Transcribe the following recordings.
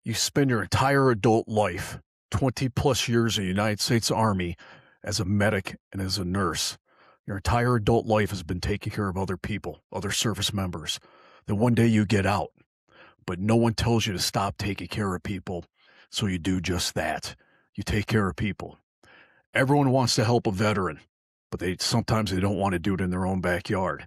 You spend your entire adult life, 20 plus years in the United States Army as a medic and as a nurse. Your entire adult life has been taking care of other people, other service members. Then one day you get out, but no one tells you to stop taking care of people. So you do just that. You take care of people. Everyone wants to help a veteran, but sometimes they don't want to do it in their own backyard.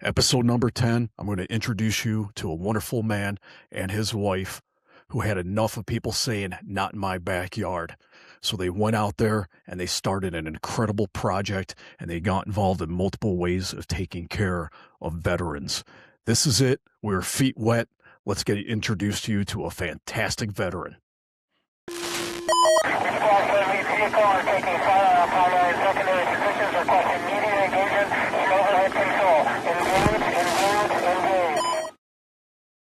Episode number 10, I'm going to introduce you to a wonderful man and his wife who had enough of people saying, not in my backyard. So they went out there and they started an incredible project and they got involved in multiple ways of taking care of veterans. This is it. We're feet wet. Let's get introduced to you to a fantastic veteran. Vehicle are taking fire on primary and secondary positions, requesting immediate engagement and overhead control. Engage.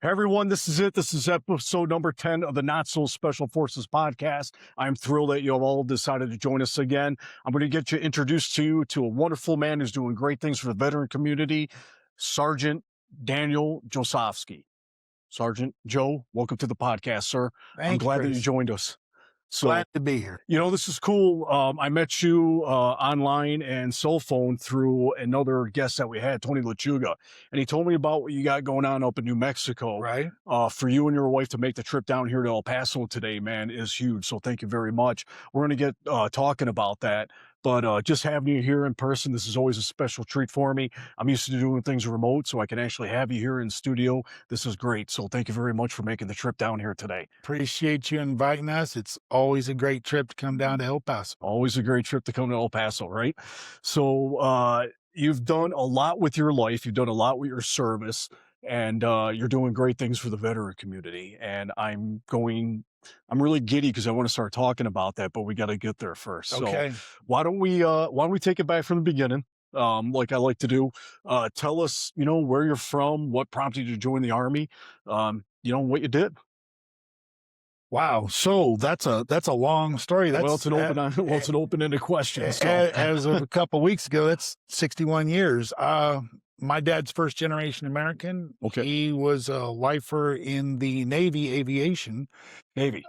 Hey everyone, this is it. This is episode number 10 of the Not So Special Forces podcast. I'm thrilled that you have all decided to join us again. I'm going to get you introduced to a wonderful man who's doing great things for the veteran community, Sergeant Daniel Josefosky. Sergeant Joe, welcome to the podcast, sir. I'm glad that you joined us. So, glad to be here. You know, this is cool. I met you online and cell phone through another guest that we had, Tony LaChuga, and he told me about what you got going on up in New Mexico. Right. For you and your wife to make the trip down here to El Paso today, man, is huge. So thank you very much. We're going to get talking about that. But just having you here in person, this is always a special treat for me. I'm used to doing things remote, so I can actually have you here in studio. This is great. So thank you very much for making the trip down here today. Appreciate you inviting us. It's always a great trip to come down to El Paso. Always a great trip to come to El Paso, right? So you've done a lot with your life. You've done a lot with your service, and you're doing great things for the veteran community. And I'm really giddy because I want to start talking about that, but we got to get there first. Okay. So why don't we take it back from the beginning? Like I like to do. Tell us, where you're from, what prompted you to join the Army, what you did. Wow. So that's a long story. It's an open-ended question. So. As of a couple of weeks ago, that's 61 years. My dad's first generation American. Okay. He was a lifer in the Navy aviation. Navy.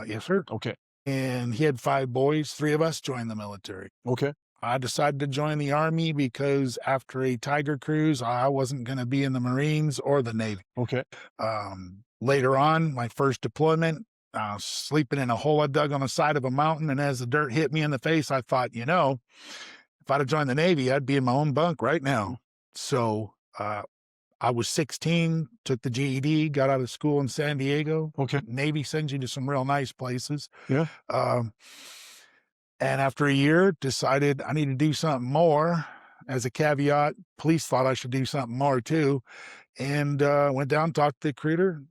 Yes, sir. Okay. And he had 5 boys. 3 of us joined the military. Okay. I decided to join the Army because after a Tiger cruise, I wasn't going to be in the Marines or the Navy. Okay. Later on, my first deployment, sleeping in a hole I dug on the side of a mountain. And as the dirt hit me in the face, I thought, if I'd have joined the Navy, I'd be in my own bunk right now. So I was 16, took the GED, got out of school in San Diego. Okay. Navy sends you to some real nice places. Yeah. And after a year, decided I need to do something more. As a caveat, police thought I should do something more too. And went down, talked to the recruiter,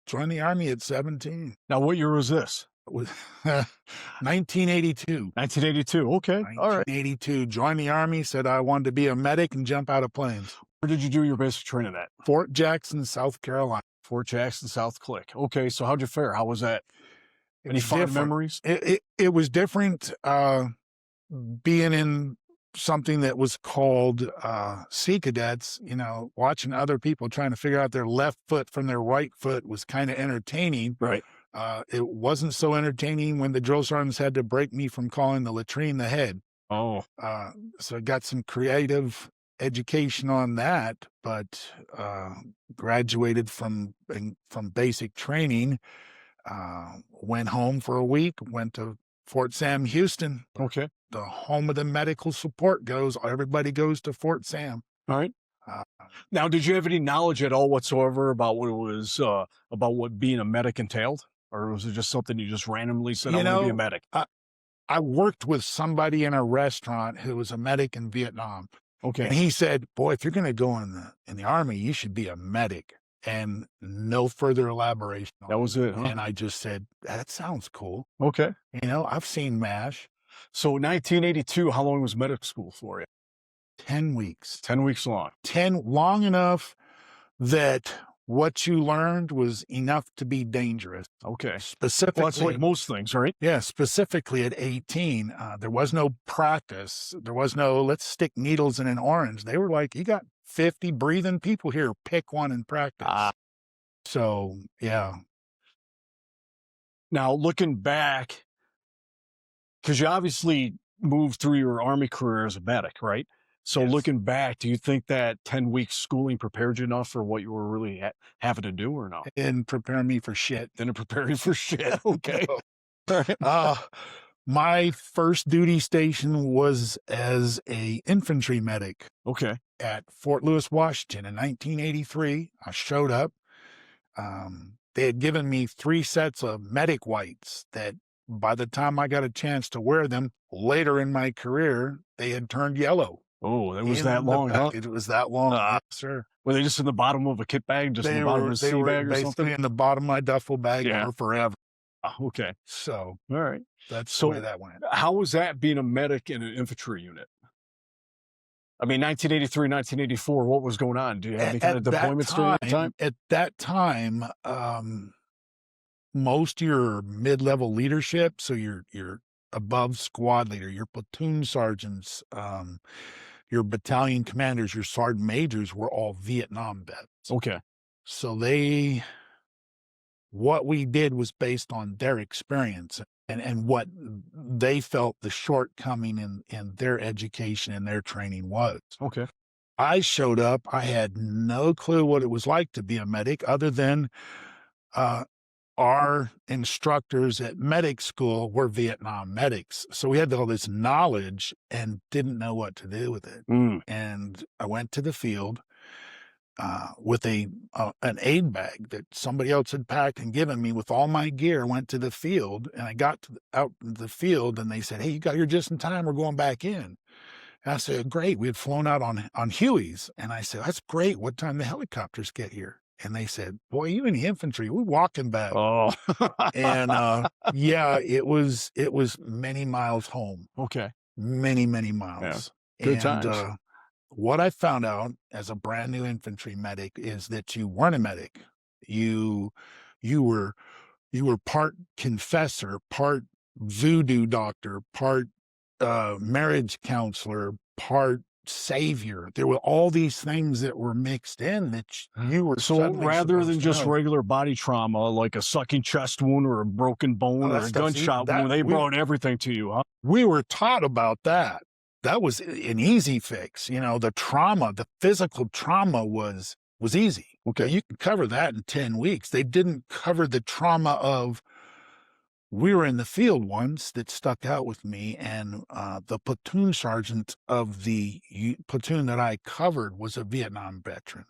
joined the Army at 17. Now, what year was this? It was 1982. 1982. Okay. All right. 1982. Joined the Army, said I wanted to be a medic and jump out of planes. Where did you do your basic training at? Fort Jackson, South Carolina. Fort Jackson, South Click. Okay. So how'd you fare? How was that? Any fond memories? It was different being in something that was called Sea Cadets, watching other people trying to figure out their left foot from their right foot was kind of entertaining. Right. It wasn't so entertaining when the drill sergeants had to break me from calling the latrine the head. Oh. So I got some creative education on that, but graduated from basic training, went home for a week, went to Fort Sam, Houston. Okay. The home of the medical support everybody goes to Fort Sam. All right. Now, did you have any knowledge at all whatsoever about what it was, about what being a medic entailed? Or was it just something you just randomly said, I want to be a medic? I worked with somebody in a restaurant who was a medic in Vietnam. Okay. And he said, boy, if you're going to go in the Army, you should be a medic. And no further elaboration. That was it, huh? And I just said, that sounds cool. Okay. I've seen MASH. So 1982, how long was medic school for you? 10 weeks. 10 weeks long. Long enough that what you learned was enough to be dangerous. Okay. Specifically, well, that's like most things, right? Yeah, specifically at 18, there was no practice. There was no, let's stick needles in an orange. They were like, you got 50 breathing people here, pick one and practice. So, yeah. Now, looking back, because you obviously moved through your Army career as a medic, right? So Yes. looking back, do you think that 10 weeks schooling prepared you enough for what you were really having to do or no? And prepare me for shit. Didn't prepare you for shit. Okay. No. All right. My first duty station was as a infantry medic Okay. at Fort Lewis, Washington in 1983. I showed up. They had given me 3 sets of medic whites that by the time I got a chance to wear them later in my career, they had turned yellow. Oh, it was In that the long, huh? back. It was that long, yes, sir. Were they just in the bottom of a kit bag, just in They the bottom were of a they sea were bag or basically something? in the bottom of my duffel bag Yeah. for forever. Oh, okay. So All right. that's So- the way that went. How was that being a medic in an infantry unit? I mean, 1983, 1984, what was going on? Do you have any kind of deployments during that time? At that time, most of your mid-level leadership, so your above squad leader, your platoon sergeants, your battalion commanders, your sergeant majors were all Vietnam vets. Okay. So what we did was based on their experience and what they felt the shortcoming in their education and their training was. Okay. I showed up. I had no clue what it was like to be a medic other than our instructors at medic school were Vietnam medics. So we had all this knowledge and didn't know what to do with it. Mm. And I went to the field with an aid bag that somebody else had packed and given me with all my gear. Went to the field and I got out in the field and they said, "Hey, you got here just in time. We're going back in." And I said, "Great." We had flown out on Hueys. And I said, "That's great. What time the helicopters get here?" And they said, "Boy, you in the infantry, we're walking back." Oh. And yeah, it was many miles home, Okay. many miles. Good And times. what I found out as a brand new infantry medic is that you weren't a medic. You were part confessor, part voodoo doctor, part marriage counselor, part savior. There were all these things that were mixed in that you were So suddenly rather supposed than to just know. regular body trauma, like a sucking chest wound or a broken bone Oh, or that a stuff's gunshot that- wound, they we- brought everything to you, huh? We were taught about that. That was an easy fix. You know, the trauma, the physical trauma was easy. Okay. You could cover that in 10 weeks. They didn't cover the trauma of, we were in the field once that stuck out with me, and the platoon sergeant of the platoon that I covered was a Vietnam veteran.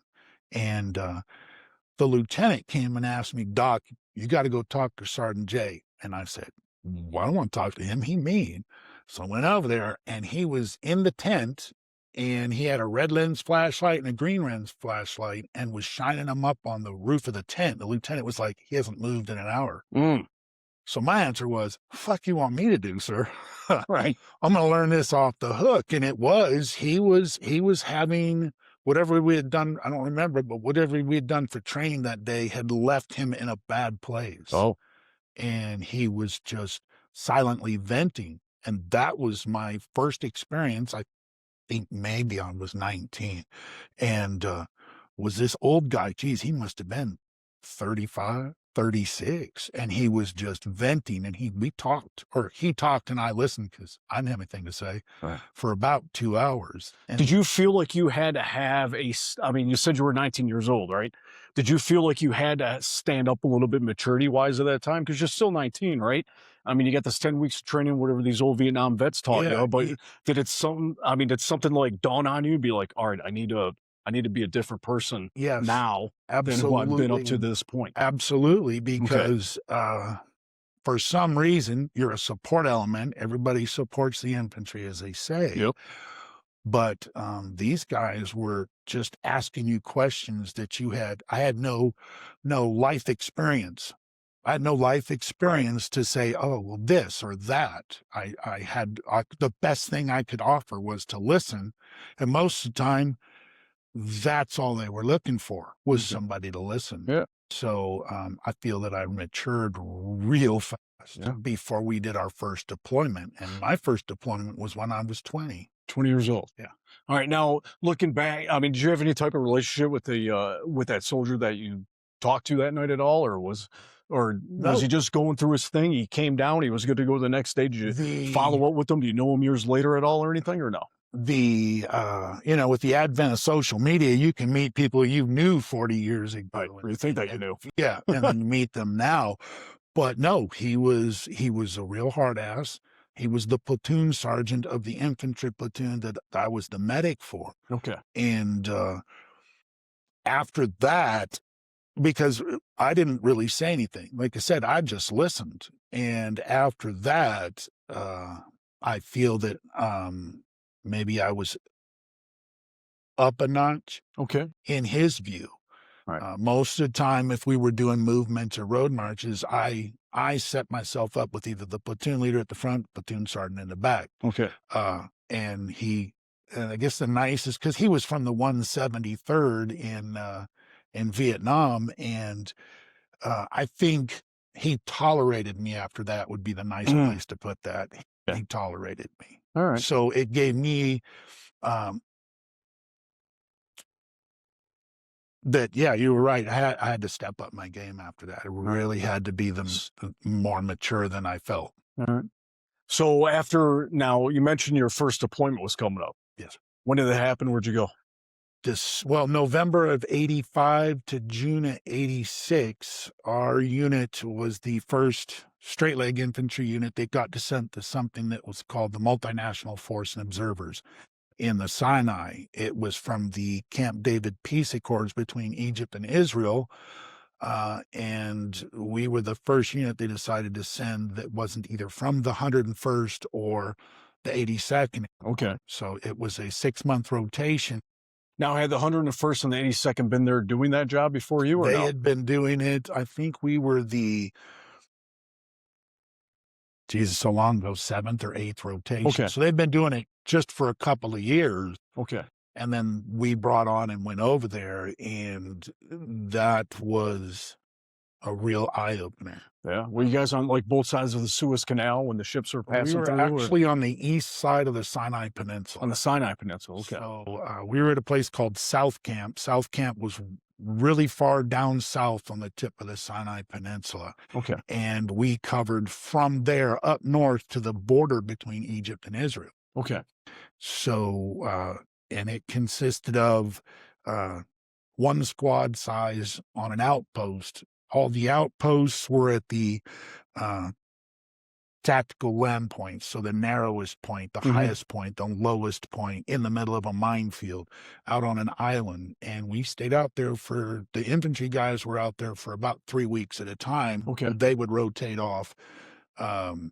And the lieutenant came and asked me, "Doc, you got to go talk to Sergeant J." And I said, "Well, I don't want to talk to him. He mean." So I went over there and he was in the tent and he had a red lens flashlight and a green lens flashlight and was shining them up on the roof of the tent. The lieutenant was like, "He hasn't moved in an hour." Mm. So my answer was, "Fuck you want me to do, sir?" Right. I'm going to learn this off the hook. And it was, he was having whatever we had done. I don't remember, but whatever we had done for training that day had left him in a bad place. Oh. And he was just silently venting. And that was my first experience. I think maybe I was 19 and was this old guy. Geez, he must have been 35, 36. And he was just venting and he talked and I listened because I didn't have anything to say Right. for about 2 hours. And Did you feel like you had to have I mean, you said you were 19 years old, right? Did you feel like you had to stand up a little bit maturity-wise at that time? Because you're still 19, right? I mean, you got this 10 weeks of training, whatever these old Vietnam vets taught Yeah, you, but did something like dawn on you, be like, all right, I need to be a different person yes, now than who absolutely. I've been up to this point? Absolutely, because for some reason, you're a support element. Everybody supports the infantry, as they say. Yep. But these guys were just asking you questions that I had no life experience. I had no life experience to say, "Oh, well, this or that." The best thing I could offer was to listen. And most of the time, that's all they were looking for was Okay. somebody to listen. Yeah. So I feel that I matured real fast Yeah. before we did our first deployment. And my first deployment was when I was 20. 20 years old. Yeah. All right. Now, looking back, I mean, did you have any type of relationship with that soldier that you talked to that night at all, or was or No. was he just going through his thing? He came down, he was good to go the next day. Did you follow up with him? Do you know him years later at all or anything, or no? You know, with the advent of social media, you can meet people you knew 40 years ago. Right. Or you think that you knew. Yeah, and then you meet them now. But no, he was a real hard ass. He was the platoon sergeant of the infantry platoon that I was the medic for. Okay. And after that, because I didn't really say anything, like I said, I just listened. And after that, I feel that maybe I was up a notch. Okay. In his view. Right. Most of the time, if we were doing movements or road marches, I set myself up with either the platoon leader at the front, platoon sergeant in the back. Okay. And I guess the nicest, because he was from the 173rd in Vietnam, and I think he tolerated me after that would be the nice place to put that. He tolerated me. All right. So it gave me that, yeah, you were right. I had to step up my game after that. I really had to be more mature than I felt. All right. So after, now you mentioned your first deployment was coming up. Yes. When did it happen? Where'd you go? November of 85 to June of 86, our unit was the first straight leg infantry unit that got sent to something that was called the Multinational Force and Observers. In the Sinai, it was from the Camp David peace accords between Egypt and Israel, and we were the first unit they decided to send that wasn't either from the 101st or the 82nd. Okay. So it was a 6-month rotation. Now, had the 101st and the 82nd been there doing that job before you, or They no? had been doing it. I think we were so long ago, 7th or 8th rotation. Okay. So they'd been doing it just for a couple of years. Okay. And then we brought on and went over there, and that was a real eye-opener. Yeah. Were you guys on like both sides of the Suez Canal when the ships were passing We were through? actually on the east side of the Sanai Peninsula. On the Sinai Peninsula. Okay. So we were at a place called South Camp. South Camp was really far down south on the tip of the Sinai Peninsula. Okay. And we covered from there up north to the border between Egypt and Israel. Okay. So, and it consisted of one squad size on an outpost. All the outposts were at the tactical land points. So the narrowest point, the highest point, the lowest point in the middle of a minefield out on an island. And we stayed out there the infantry guys were out there for about 3 weeks at a time. Okay. They would rotate off. The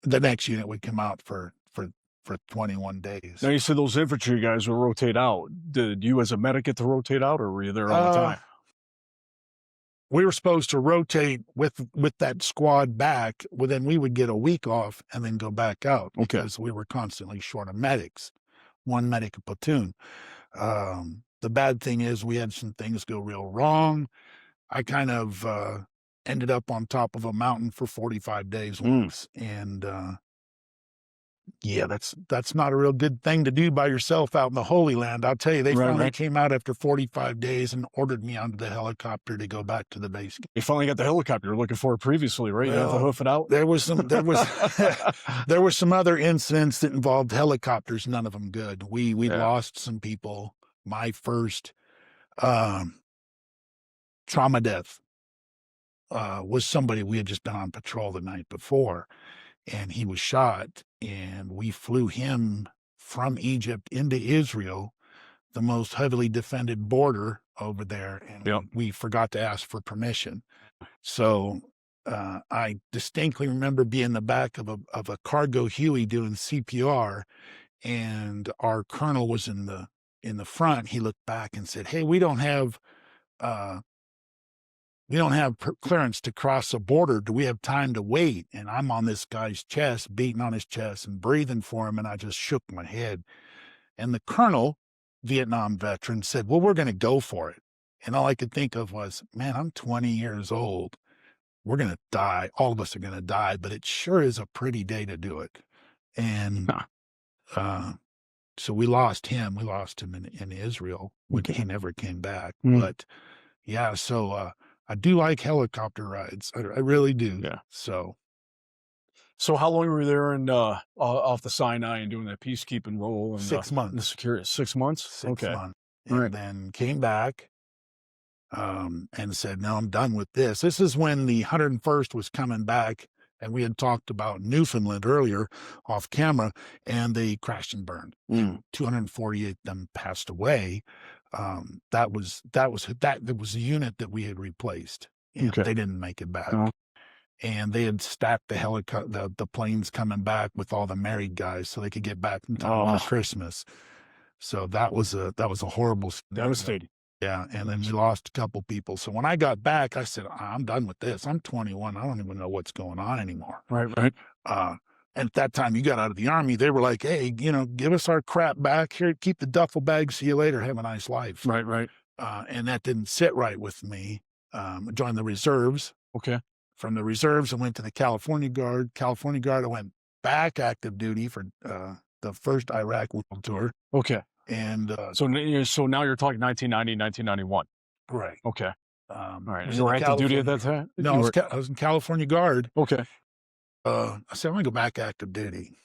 next unit would come out for 21 days. Now, you said those infantry guys would rotate out. Did you as a medic get to rotate out, or were you there all the time? We were supposed to rotate with that squad back. Well, then we would get a week off and then go back out because we were constantly short of medics, one medic a platoon. The bad thing is we had some things go real wrong. I kind of ended up on top of a mountain for 45 days once. And yeah, that's not a real good thing to do by yourself out in the Holy Land. I'll tell you, they finally came out after 45 days and ordered me onto the helicopter to go back to the base. You finally got the helicopter you were looking for previously, right? You had to hoof it out? There was there were some other incidents that involved helicopters, none of them good. We lost some people. My first trauma death was somebody we had just been on patrol the night before, and he was shot, and we flew him from Egypt into Israel, the most heavily defended border over there, and we forgot to ask for permission. So I distinctly remember being in the back of a cargo Huey doing CPR, and our colonel was in the front. He looked back and said, "Hey, we don't have clearance to cross the border. Do we have time to wait?" And I'm on this guy's chest, beating on his chest and breathing for him. And I just shook my head. And the colonel, Vietnam veteran, said, "Well, we're going to go for it." And all I could think of was, man, I'm 20 years old. We're going to die. All of us are going to die, but it sure is a pretty day to do it. And so we lost him. We lost him in Israel. He never came back. But yeah, so I do like helicopter rides. I really do. Yeah. So So how long were you there in off the Sinai and doing that peacekeeping role and 6 the months. security? 6 months. 6 Okay. months. All And right. then came back and said, no, I'm done with this. This is when the 101st was coming back. And we had talked about Newfoundland earlier off camera, and they crashed and burned. 248 of them passed away. That was the unit that we had replaced, and Okay. they didn't make it back. Oh. And they had stacked the helicopter, the planes coming back with all the married guys, so they could get back in time for Christmas. So that was a horrible, Devastating. yeah. And then we lost a couple people. So when I got back, I said, I'm done with this. I'm 21. I don't even know what's going on anymore. Right. And at that time, you got out of the Army, they were like, hey, give us our crap back here. Keep the duffel bag. See you later. Have a nice life. Right. And that didn't sit right with me. I joined the reserves. Okay. From the reserves, I went to the California Guard. I went back active duty for the first Iraq World Tour. Okay. And So now you're talking 1990, 1991. right. Okay. All right. was You in were the active duty at that California- time? No, You I was in California Guard. okay. I said, I'm going to go back active duty.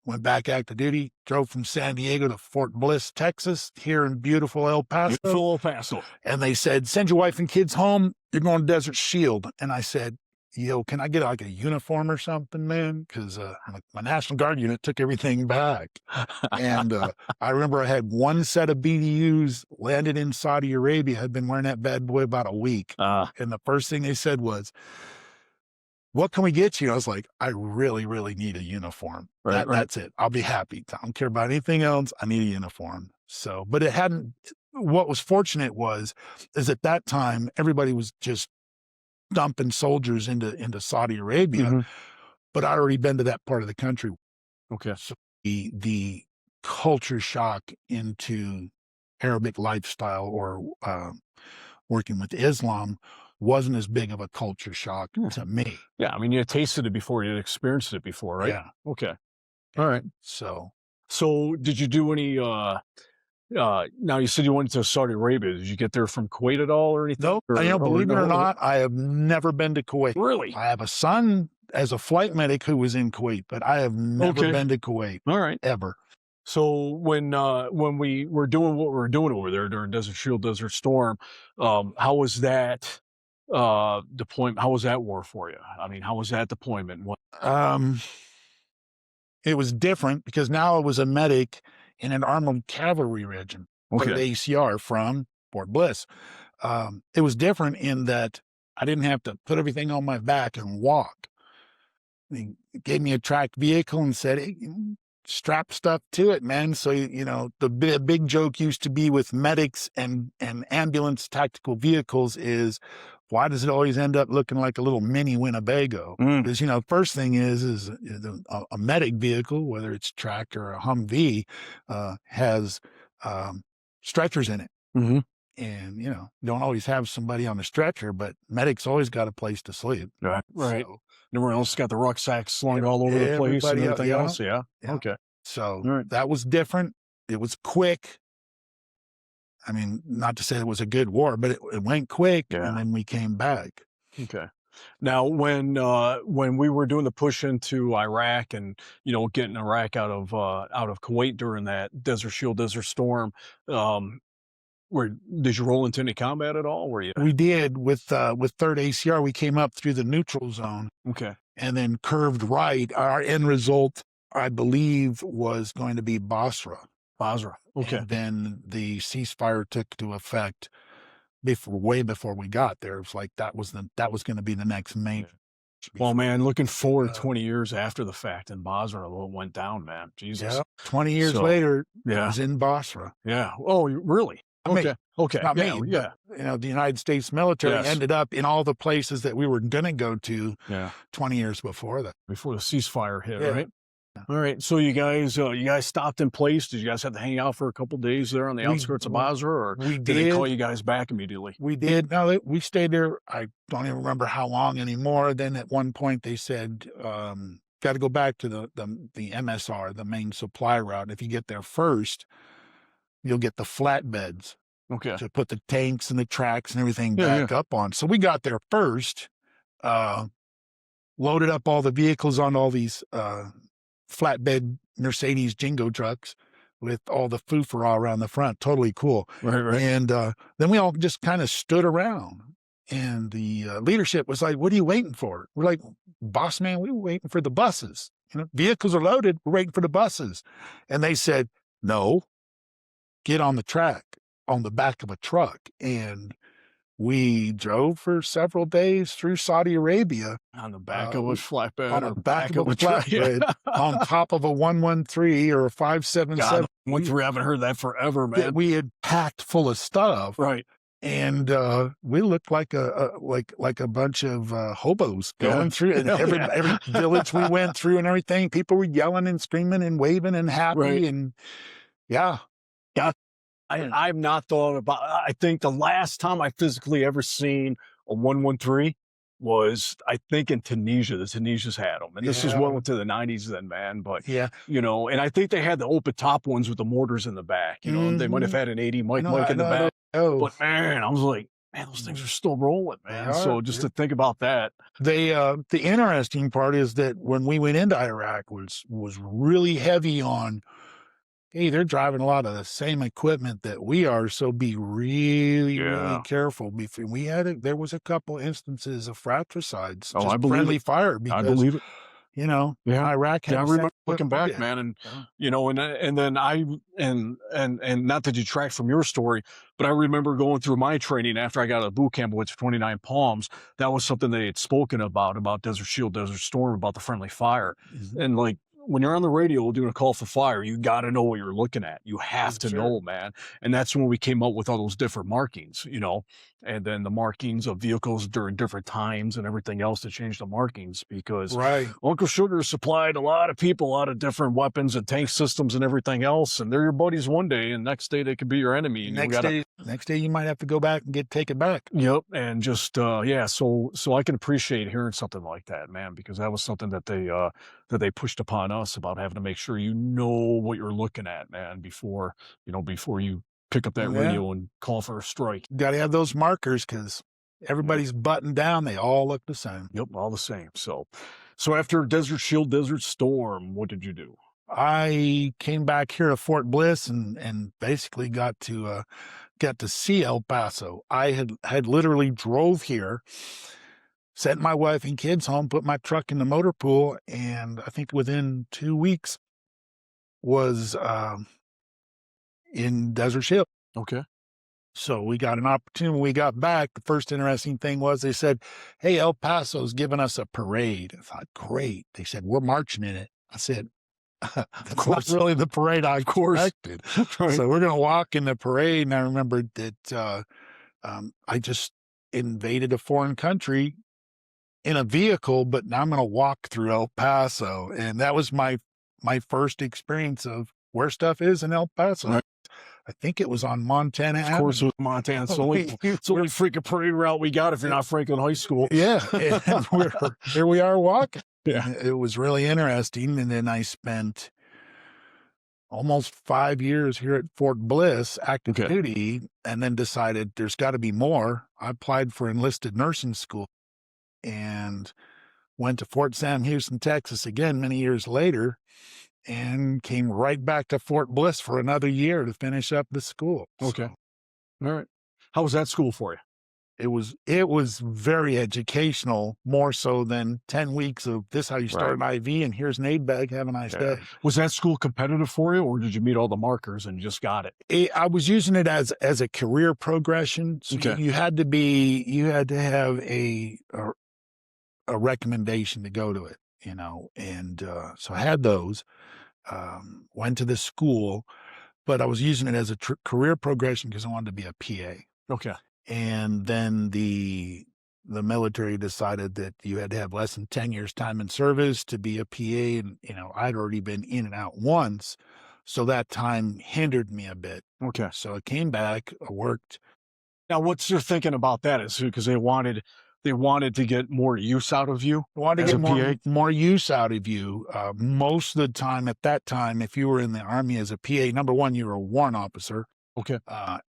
Went back active duty, drove from San Diego to Fort Bliss, Texas, here in beautiful El Paso. Beautiful El Paso. And they said, send your wife and kids home. You're going to Desert Shield. And I said, yo, can I get like a uniform or something, man? Because my National Guard unit took everything back. And I remember I had one set of BDUs landed in Saudi Arabia. I'd been wearing that bad boy about a week. And the first thing they said was, what can we get you? I was like, I really, really need a uniform. Right. That's it. I'll be happy. I don't care about anything else. I need a uniform. So, but it hadn't, what was fortunate is at that time, everybody was just dumping soldiers into Saudi Arabia, Mm-hmm. but I'd already been to that part of the country. Okay. So the culture shock into Arabic lifestyle or working with Islam wasn't as big of a culture shock to me. Yeah. I mean, you had tasted it before. You had experienced it before, right? Yeah. Okay. All right. So did you do any, now you said you went to Saudi Arabia. Did you get there from Kuwait at all or anything? nope. Believe it or not, I have never been to Kuwait. Really? I have a son as a flight medic who was in Kuwait, but I have never been to Kuwait. All right. Ever. So when we were doing what we were doing over there during Desert Shield, Desert Storm, how was that deployment? How was that war for you? I mean, how was that deployment? It was different because now I was a medic in an armored cavalry regiment, Okay. the ACR from Fort Bliss. It was different in that I didn't have to put everything on my back and walk. They gave me a tracked vehicle and said, hey, strap stuff to it, man. So, the big joke used to be with medics and ambulance tactical vehicles is, why does it always end up looking like a little mini Winnebago? Because, first thing is a medic vehicle, whether it's tracked or a Humvee, has stretchers in it. Mm-hmm. And, don't always have somebody on the stretcher, but medics always got a place to sleep. Right. So, Everyone else got the rucksack slung all over the place and everybody else, everything yeah. else. Yeah. Yeah. Okay. So Right. that was different. It was quick. I mean, not to say it was a good war, but it went quick, Yeah. and then we came back. Okay. Now, when we were doing the push into Iraq and getting Iraq out of Kuwait during that Desert Shield, Desert Storm, did you roll into any combat at all? Were you? We did with 3rd ACR. We came up through the neutral zone Okay. and then curved right. Our end result, I believe, was going to be Basra. Okay. And then the ceasefire took to effect way before we got there. It was like that was going to be the next main. Well, man, looking forward 20 years after the fact in Basra, it went down, man. Jesus. Yeah, 20 years So, later, yeah. I was in Basra. Yeah. Oh, really? I mean, Okay. Not Yeah. me, Yeah. but, the United States military Yes. ended up in all the places that we were going to go to Yeah. 20 years before that. Before the ceasefire hit, Yeah. right? All right. So you guys stopped in place. Did you guys have to hang out for a couple of days there on the outskirts of Basra, or We did they did. call you guys back immediately? We did. No, we stayed there. I don't even remember how long anymore. Then at one point they said, got to go back to the MSR, the main supply route. If you get there first, you'll get the flatbeds. Okay. to put the tanks and the tracks and everything Yeah, back up on. So we got there first, loaded up all the vehicles on all these flatbed Mercedes Jingo trucks with all the foo-for-all around the front. Totally cool. Right. And then we all just kind of stood around. And the leadership was like, "What are you waiting for?" We're like, "Boss man, we were waiting for the buses. You know, vehicles are loaded. We're waiting for the buses." And they said, "No, get on the track on the back of a truck." And we drove for several days through Saudi Arabia On the back of a flatbed, on or the back of a truck. flatbed on top of a 113 or a God, 577 I haven't heard that forever, man. that we had packed full of stuff. Right. And we looked like a bunch of hobos going Yeah. through, and Hell every yeah. every village we went through and everything, people were yelling and screaming and waving and happy. Right. And yeah, I've not thought about. I think the last time I physically ever seen a 113 was, I think, in Tunisia. The Tunisians had them, and this is Yeah. well into the 90s then, man. But yeah. you know, and I think they had the open top ones with the mortars in the back. You know, they might have had an 80 mic in the back. Oh, But man, I was like, man, those things are still rolling, man. They So are, just dude. to think about that. the interesting part is that when we went into Iraq was really heavy on, hey, they're driving a lot of the same equipment that we are, so be really Yeah. careful. There was a couple instances of fratricides, Oh, just I believe friendly it. fire, I because believe it. you know, Yeah. Iraq had Yeah, I the same remember looking equipment we back, did. man, and Yeah. you know, and then and not to detract from your story, but I remember going through my training after I got out of boot camp with 29 Palms. That was something they had spoken about Desert Shield, Desert Storm, about the friendly fire, Mhm. and like, when you're on the radio doing a call for fire, you got to know what you're looking at. You have to Sure. know, man. And that's when we came up with all those different markings, you know, and then the markings of vehicles during different times and everything else to change the markings, because Right. Uncle Sugar supplied a lot of people a lot of different weapons and tank systems and everything else. And they're your buddies one day, and next day they could be your enemy. And you Next day you might have to go back and take it back. Yep, and just yeah, so I can appreciate hearing something like that, man, because that was something that they pushed upon us, about having to make sure you know what you're looking at, man, before you pick up that Yeah. radio and call for a strike. Got to have those markers because everybody's buttoned down. They all look the same. Yep, all the same. So after Desert Shield, Desert Storm, what did you do? I came back here to Fort Bliss and basically got to see El Paso. I had literally drove here, sent my wife and kids home, put my truck in the motor pool, and I think within 2 weeks was in Desert Shield. Okay. So we got an opportunity when we got back. The first interesting thing was they said, "Hey, El Paso's giving us a parade." I thought, great. They said, "We're marching in it." I said, "That's not really the parade I expected." Right. So we're going to walk in the parade. And I remembered that I just invaded a foreign country in a vehicle, but now I'm going to walk through El Paso. And that was my first experience of where stuff is in El Paso. Right. I think it was on Montana Of course, it Avenue. was Montana. It's the only freaking parade route we got if you're not Franklin High School. Yeah. And here we are walking. Yeah. It was really interesting. And then I spent almost 5 years here at Fort Bliss, active duty, and then decided there's got to be more. I applied for enlisted nursing school and went to Fort Sam Houston, Texas again many years later, and came right back to Fort Bliss for another year to finish up the school. Okay. All right. How was that school for you? It was very educational, more so than 10 weeks of this how you start an IV and here's an aid bag, have a nice day. Was that school competitive for you, or did you meet all the markers and you just got it? I was using it as a career progression. So you had to have a recommendation to go to it, you know, and so I had those, went to this school, but I was using it as a career progression because I wanted to be a PA. Okay. And then the military decided that you had to have less than 10 years time in service to be a PA. And, you know, I'd already been in and out once. So that time hindered me a bit. Okay. So I came back, I worked. Now, what's your thinking about that? Is because they wanted to get more use out of you? Wanted as to a get PA? more use out of you. Most of the time at that time, if you were in the Army as a PA, number one, you were a warrant officer. Okay.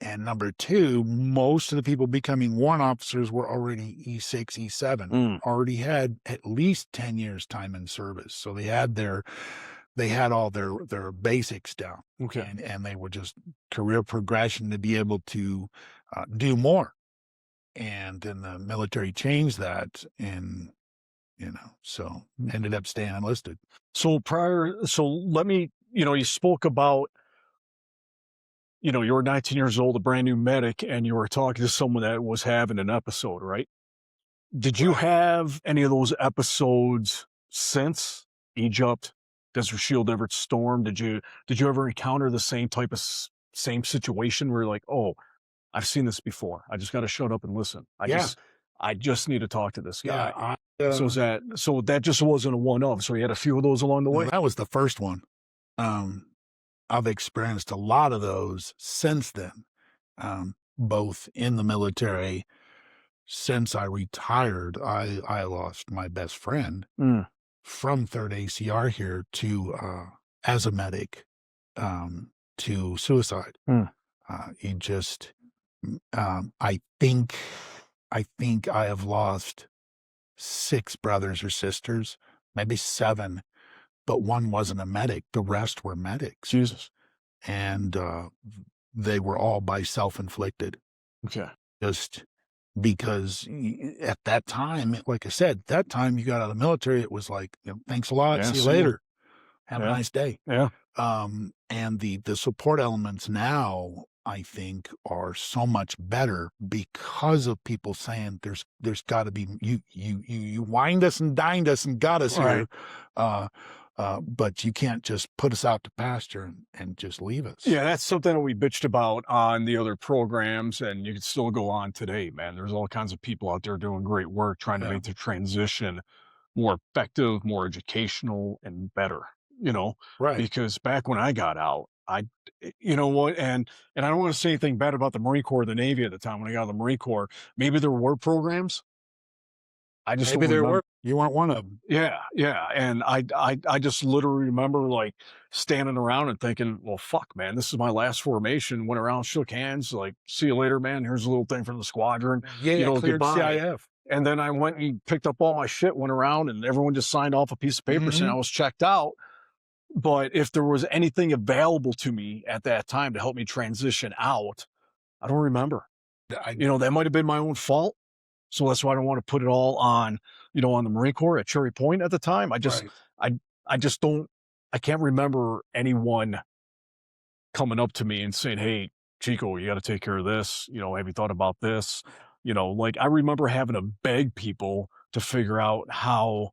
And number two, most of the people becoming warrant officers were already E6, E7, already had at least 10 years time in service. So they had all their basics down. Okay. And they were just career progression to be able to do more. And then the military changed that, and so ended up staying enlisted. So let me, you spoke about, you were 19 years old, a brand new medic, and you were talking to someone that was having an episode, right? Did you Right. have any of those episodes since Egypt, Desert Shield, Everett Storm? Did you ever encounter the same type of same situation where you're like, oh, I've seen this before. I just got to shut up and listen. Yeah. I just need to talk to this guy. Yeah. So that just wasn't a one-off. So you had a few of those along the way. That was the first one. I've experienced a lot of those since then, both in the military. Since I retired, I lost my best friend from 3rd ACR here to as a medic to suicide. He just I think I have lost 6 brothers or sisters, maybe 7, but one wasn't a medic. The rest were medics. Jesus. And they were all by self-inflicted. Okay. Just because at that time, like I said, that time you got out of the military, it was like, thanks a lot, Yeah, see you see ya. later. Have a nice day. Yeah. And the support elements now, I think, are so much better because of people saying there's got to be you wined us and dined us and got us Right. here, but you can't just put us out to pasture and just leave us. Yeah, that's something that we bitched about on the other programs, and you can still go on today, man. There's all kinds of people out there doing great work, trying to Yeah. make the transition more effective, more educational, and better, Right. because back when I got out, you know what, and I don't want to say anything bad about the Marine Corps or the Navy at the time when I got out of the Marine Corps. Maybe there were programs. I just Maybe don't there remember. were. You weren't one of them. Yeah, yeah, and I just literally remember, like, standing around and thinking, "Well, fuck, man, this is my last formation." Went around, shook hands, like, "See you later, man. Here's a little thing from the squadron." Yeah, cleared goodbye. CIF. And then I went and picked up all my shit, went around, and everyone just signed off a piece of paper saying I was checked out. But if there was anything available to me at that time to help me transition out, I don't remember. That might have been my own fault. So that's why I don't want to put it all on, on the Marine Corps at Cherry Point at the time. I just don't, I can't remember anyone coming up to me and saying, "Hey, Chico, you got to take care of this. Have you thought about this?" Like, I remember having to beg people to figure out how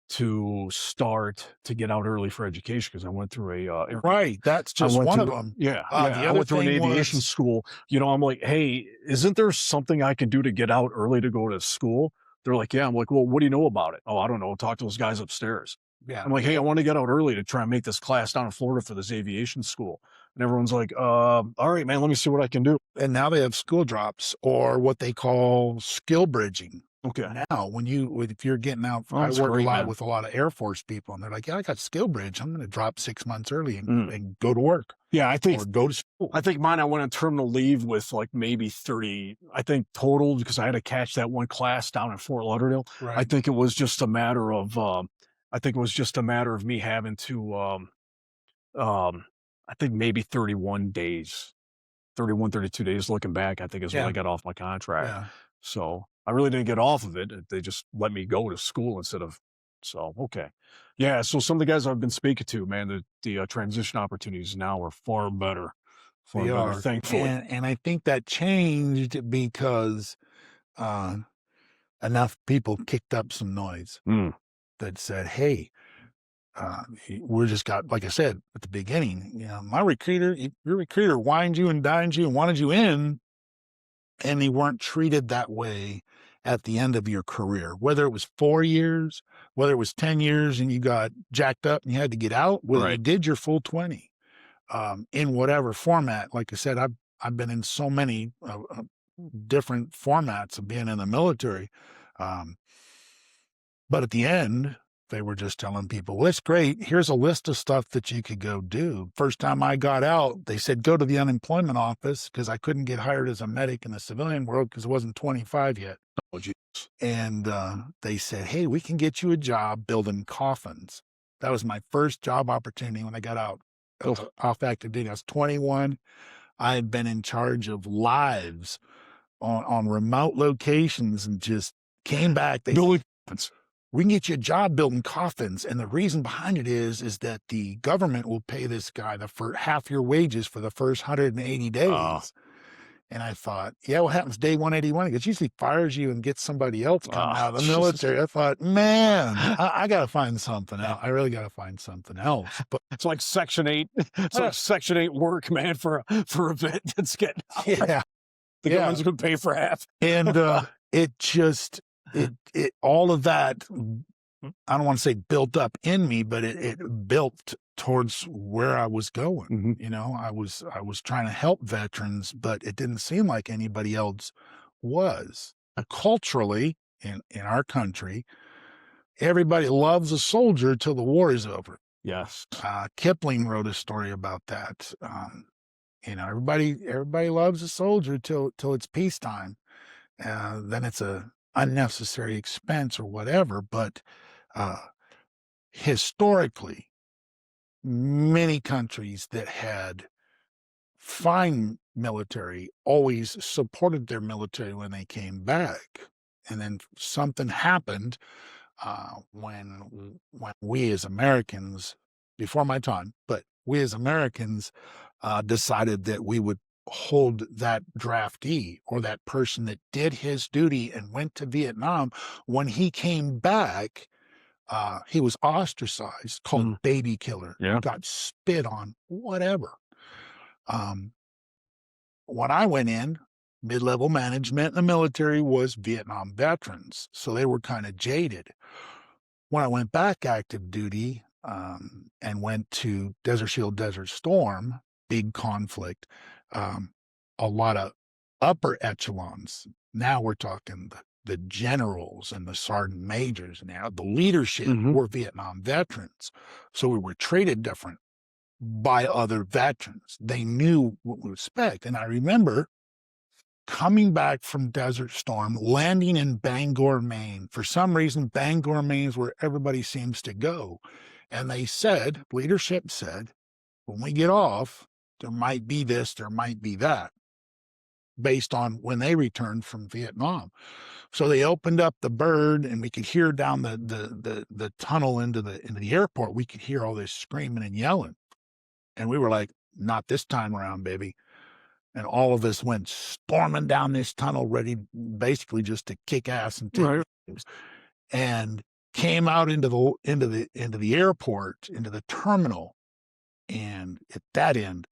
to start to get out early for education, because I went through Right. That's just one of them. Yeah, The I other went through an thing aviation was, school. I'm like, "Hey, isn't there something I can do to get out early to go to school?" They're like, "Yeah." I'm like, "Well, what do you know about it?" "Oh, I don't know. Talk to those guys upstairs." yeah, I'm like, "Hey, I want to get out early to try and make this class down in Florida for this aviation school." And everyone's like, "All right, man, let me see what I can do." and now they have school drops or what they call skill bridging. Okay. Now, if you're getting out, Oh, I that's work great, a lot man. with a lot of Air Force people, and they're like, "Yeah, I got skill bridge. I'm going to drop 6 months early and go to work Yeah, I think or go to school." I think mine, I went on terminal leave with like maybe 30, I think, total, because I had to catch that one class down in Fort Lauderdale. I Right. think it was just a matter of, me having to, I think maybe 31 days, 31, 32 days looking back, I think is when Yeah. I got off my contract. Yeah. So I really didn't get off of it. They just let me go to school instead of, so, okay. Yeah. So some of the guys I've been speaking to, man, the transition opportunities now are far better, They are. thankfully. And I think that changed because enough people kicked up some noise that said, "Hey, we're just got," like I said at the beginning, your recruiter wined you and dined you and wanted you in, and they weren't treated that way at the end of your career, whether it was 4 years, whether it was 10 years and you got jacked up and you had to get out, whether you Right. did your full 20, in whatever format. Like I said, I've been in so many different formats of being in the military. But at the end, They were just telling people, well, it's great. Here's a list of stuff that you could go do. First time I got out, they said, go to the unemployment office because I couldn't get hired as a medic in the civilian world because I wasn't 25 yet. Oh, geez. And they said, hey, we can get you a job building coffins. That was my first job opportunity when I got out off active duty. I was 21. I had been in charge of lives on remote locations and just came back. They Building said, we can get you a job building coffins. And the reason behind it is that the government will pay this guy half your wages for the first 180 days. And I thought, yeah, what happens day 181? It usually fires you and gets somebody else coming out of the military. I thought, man, I got to find something else. I really got to find something else. But it's like Section 8. It's like Section 8 work, man, for a vet that's getting out. Yeah. The government's going to pay for half. And it just, all of that, I don't want to say built up in me, but it built towards where I was going. Mm-hmm. You know, I was trying to help veterans, but it didn't seem like anybody else was. Culturally, in our country, everybody loves a soldier till the war is over. Yes. Kipling wrote a story about that. You know, everybody loves a soldier till it's peacetime. Then it's a unnecessary expense or whatever. But historically, many countries that had fine military always supported their military when they came back. And then something happened when we as Americans, before my time, but we as Americans decided that we would hold that draftee or that person that did his duty and went to Vietnam. When he came back, he was ostracized, called baby killer, got spit on, whatever. When I went in, mid-level management in the military was Vietnam veterans, so they were kind of jaded. When I went back active duty and went to Desert Shield, Desert Storm, big conflict, a lot of upper echelons. Now we're talking the generals and the sergeant majors now, the leadership were Vietnam veterans. So we were treated different by other veterans. They knew what we expect. And I remember coming back from Desert Storm, landing in Bangor, Maine. For some reason, Bangor, Maine is where everybody seems to go. And they said, leadership said, when we get off, there might be this, there might be that, based on when they returned from Vietnam. So they opened up the bird and we could hear down the tunnel into the airport. We could hear all this screaming and yelling. And we were like, not this time around, baby. And all of us went storming down this tunnel, ready basically just to kick ass and take names. And came out into the airport, into the terminal. And at that end,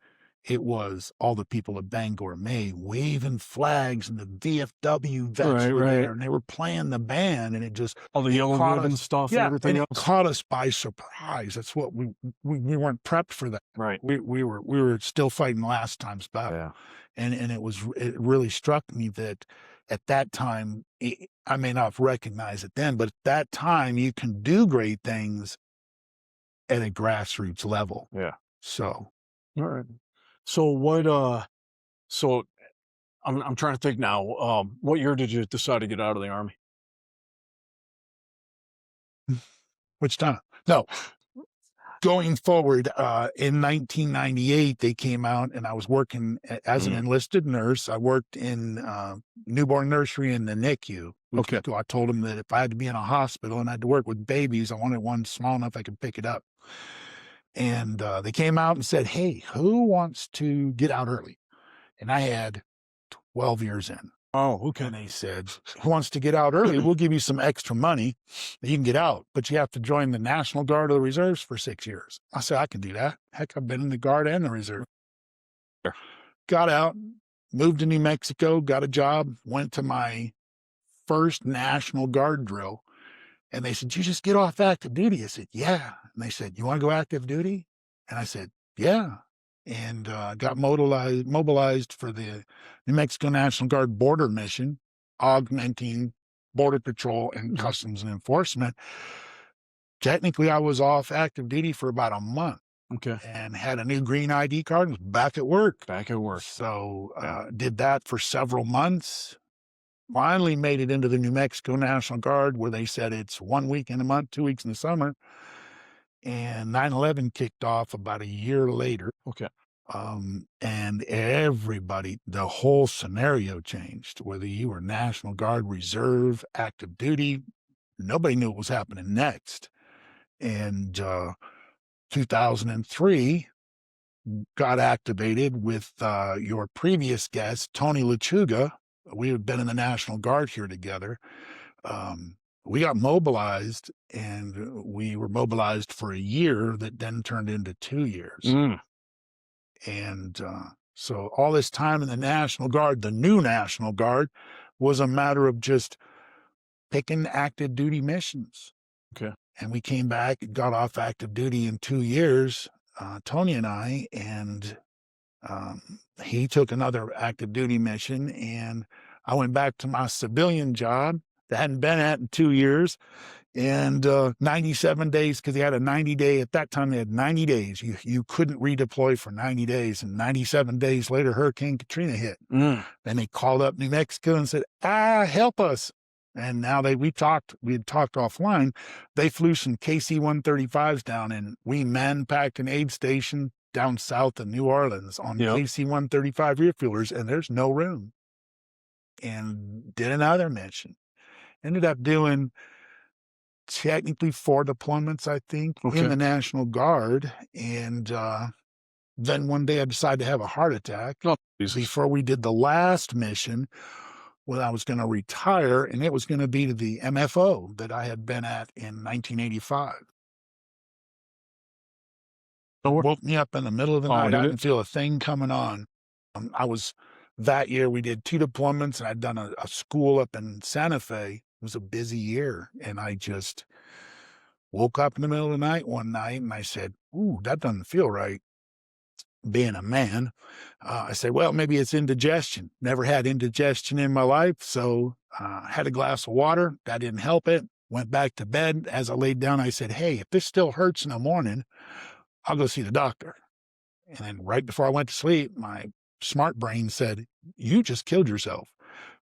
it was all the people of Bangor, Maine, waving flags, and the VFW vets were there, and they were playing the band, and it just all the yellow ribbon stuff and everything else. It caught us by surprise. That's what we weren't prepped for that. Right. We were still fighting last time's battle. Yeah. And it really struck me that at that time, I may not have recognized it then, but at that time you can do great things at a grassroots level. Yeah. So. All right. So what, so I'm trying to think now, what year did you decide to get out of the Army? Which time? No. Going forward, in 1998, they came out and I was working as an enlisted nurse. I worked in newborn nursery in the NICU. Okay. I told them that if I had to be in a hospital and I had to work with babies, I wanted one small enough I could pick it up. And they came out and said, hey, who wants to get out early? And I had 12 years in. Oh, okay. And they said, who wants to get out early? We'll give you some extra money that you can get out, but you have to join the National Guard or the Reserves for 6 years. I said, I can do that. Heck, I've been in the Guard and the Reserve. Sure. Got out, moved to New Mexico, got a job, went to my first National Guard drill. And they said, you just get off active duty? I said, yeah. And they said, you want to go active duty? And I said, yeah. And got mobilized for the New Mexico National Guard border mission, augmenting Border Patrol and Customs and Enforcement technically I was off active duty for about a month Okay. and had a new green ID card and was back at work. Back at work. So did that for several months. Finally made it into the New Mexico National Guard, where they said it's 1 week in a month, 2 weeks in the summer. And 9/11 kicked off about a year later. Okay. And everybody, the whole scenario changed, whether you were National Guard, Reserve, active duty, nobody knew what was happening next. And 2003 got activated with your previous guest, Tony LeChuga. We had been in the National Guard here together. We got mobilized, and we were mobilized for a year that then turned into 2 years. And so all this time in the National Guard, the new National Guard, was a matter of just picking active duty missions. Okay. And we came back and got off active duty in 2 years, Tony and I, and he took another active duty mission, and I went back to my civilian job that I hadn't been at in 2 years. And 97 days, because he had a 90-day, at that time they had 90 days. You couldn't redeploy for 90 days. And 97 days later, Hurricane Katrina hit. Then they called up New Mexico and said, help us. And now we had talked offline. They flew some KC-135s down, and we man-packed an aid station down south of New Orleans on KC-135 refuelers, and there's no room. And did another mission. Ended up doing technically 4 deployments, I think, in the National Guard. And then one day I decided to have a heart attack before we did the last mission when I was going to retire, and it was going to be to the MFO that I had been at in 1985. Woke me up in the middle of the night. I didn't feel a thing coming on. That year we did 2 deployments, and I'd done a school up in Santa Fe. It was a busy year, and I just woke up in the middle of the night one night, and I said, ooh, that doesn't feel right. Being a man, I said, well, maybe it's indigestion. Never had indigestion in my life, so I had a glass of water. That didn't help it. Went back to bed. As I laid down, I said, hey, if this still hurts in the morning, I'll go see the doctor. And then right before I went to sleep, my smart brain said, you just killed yourself.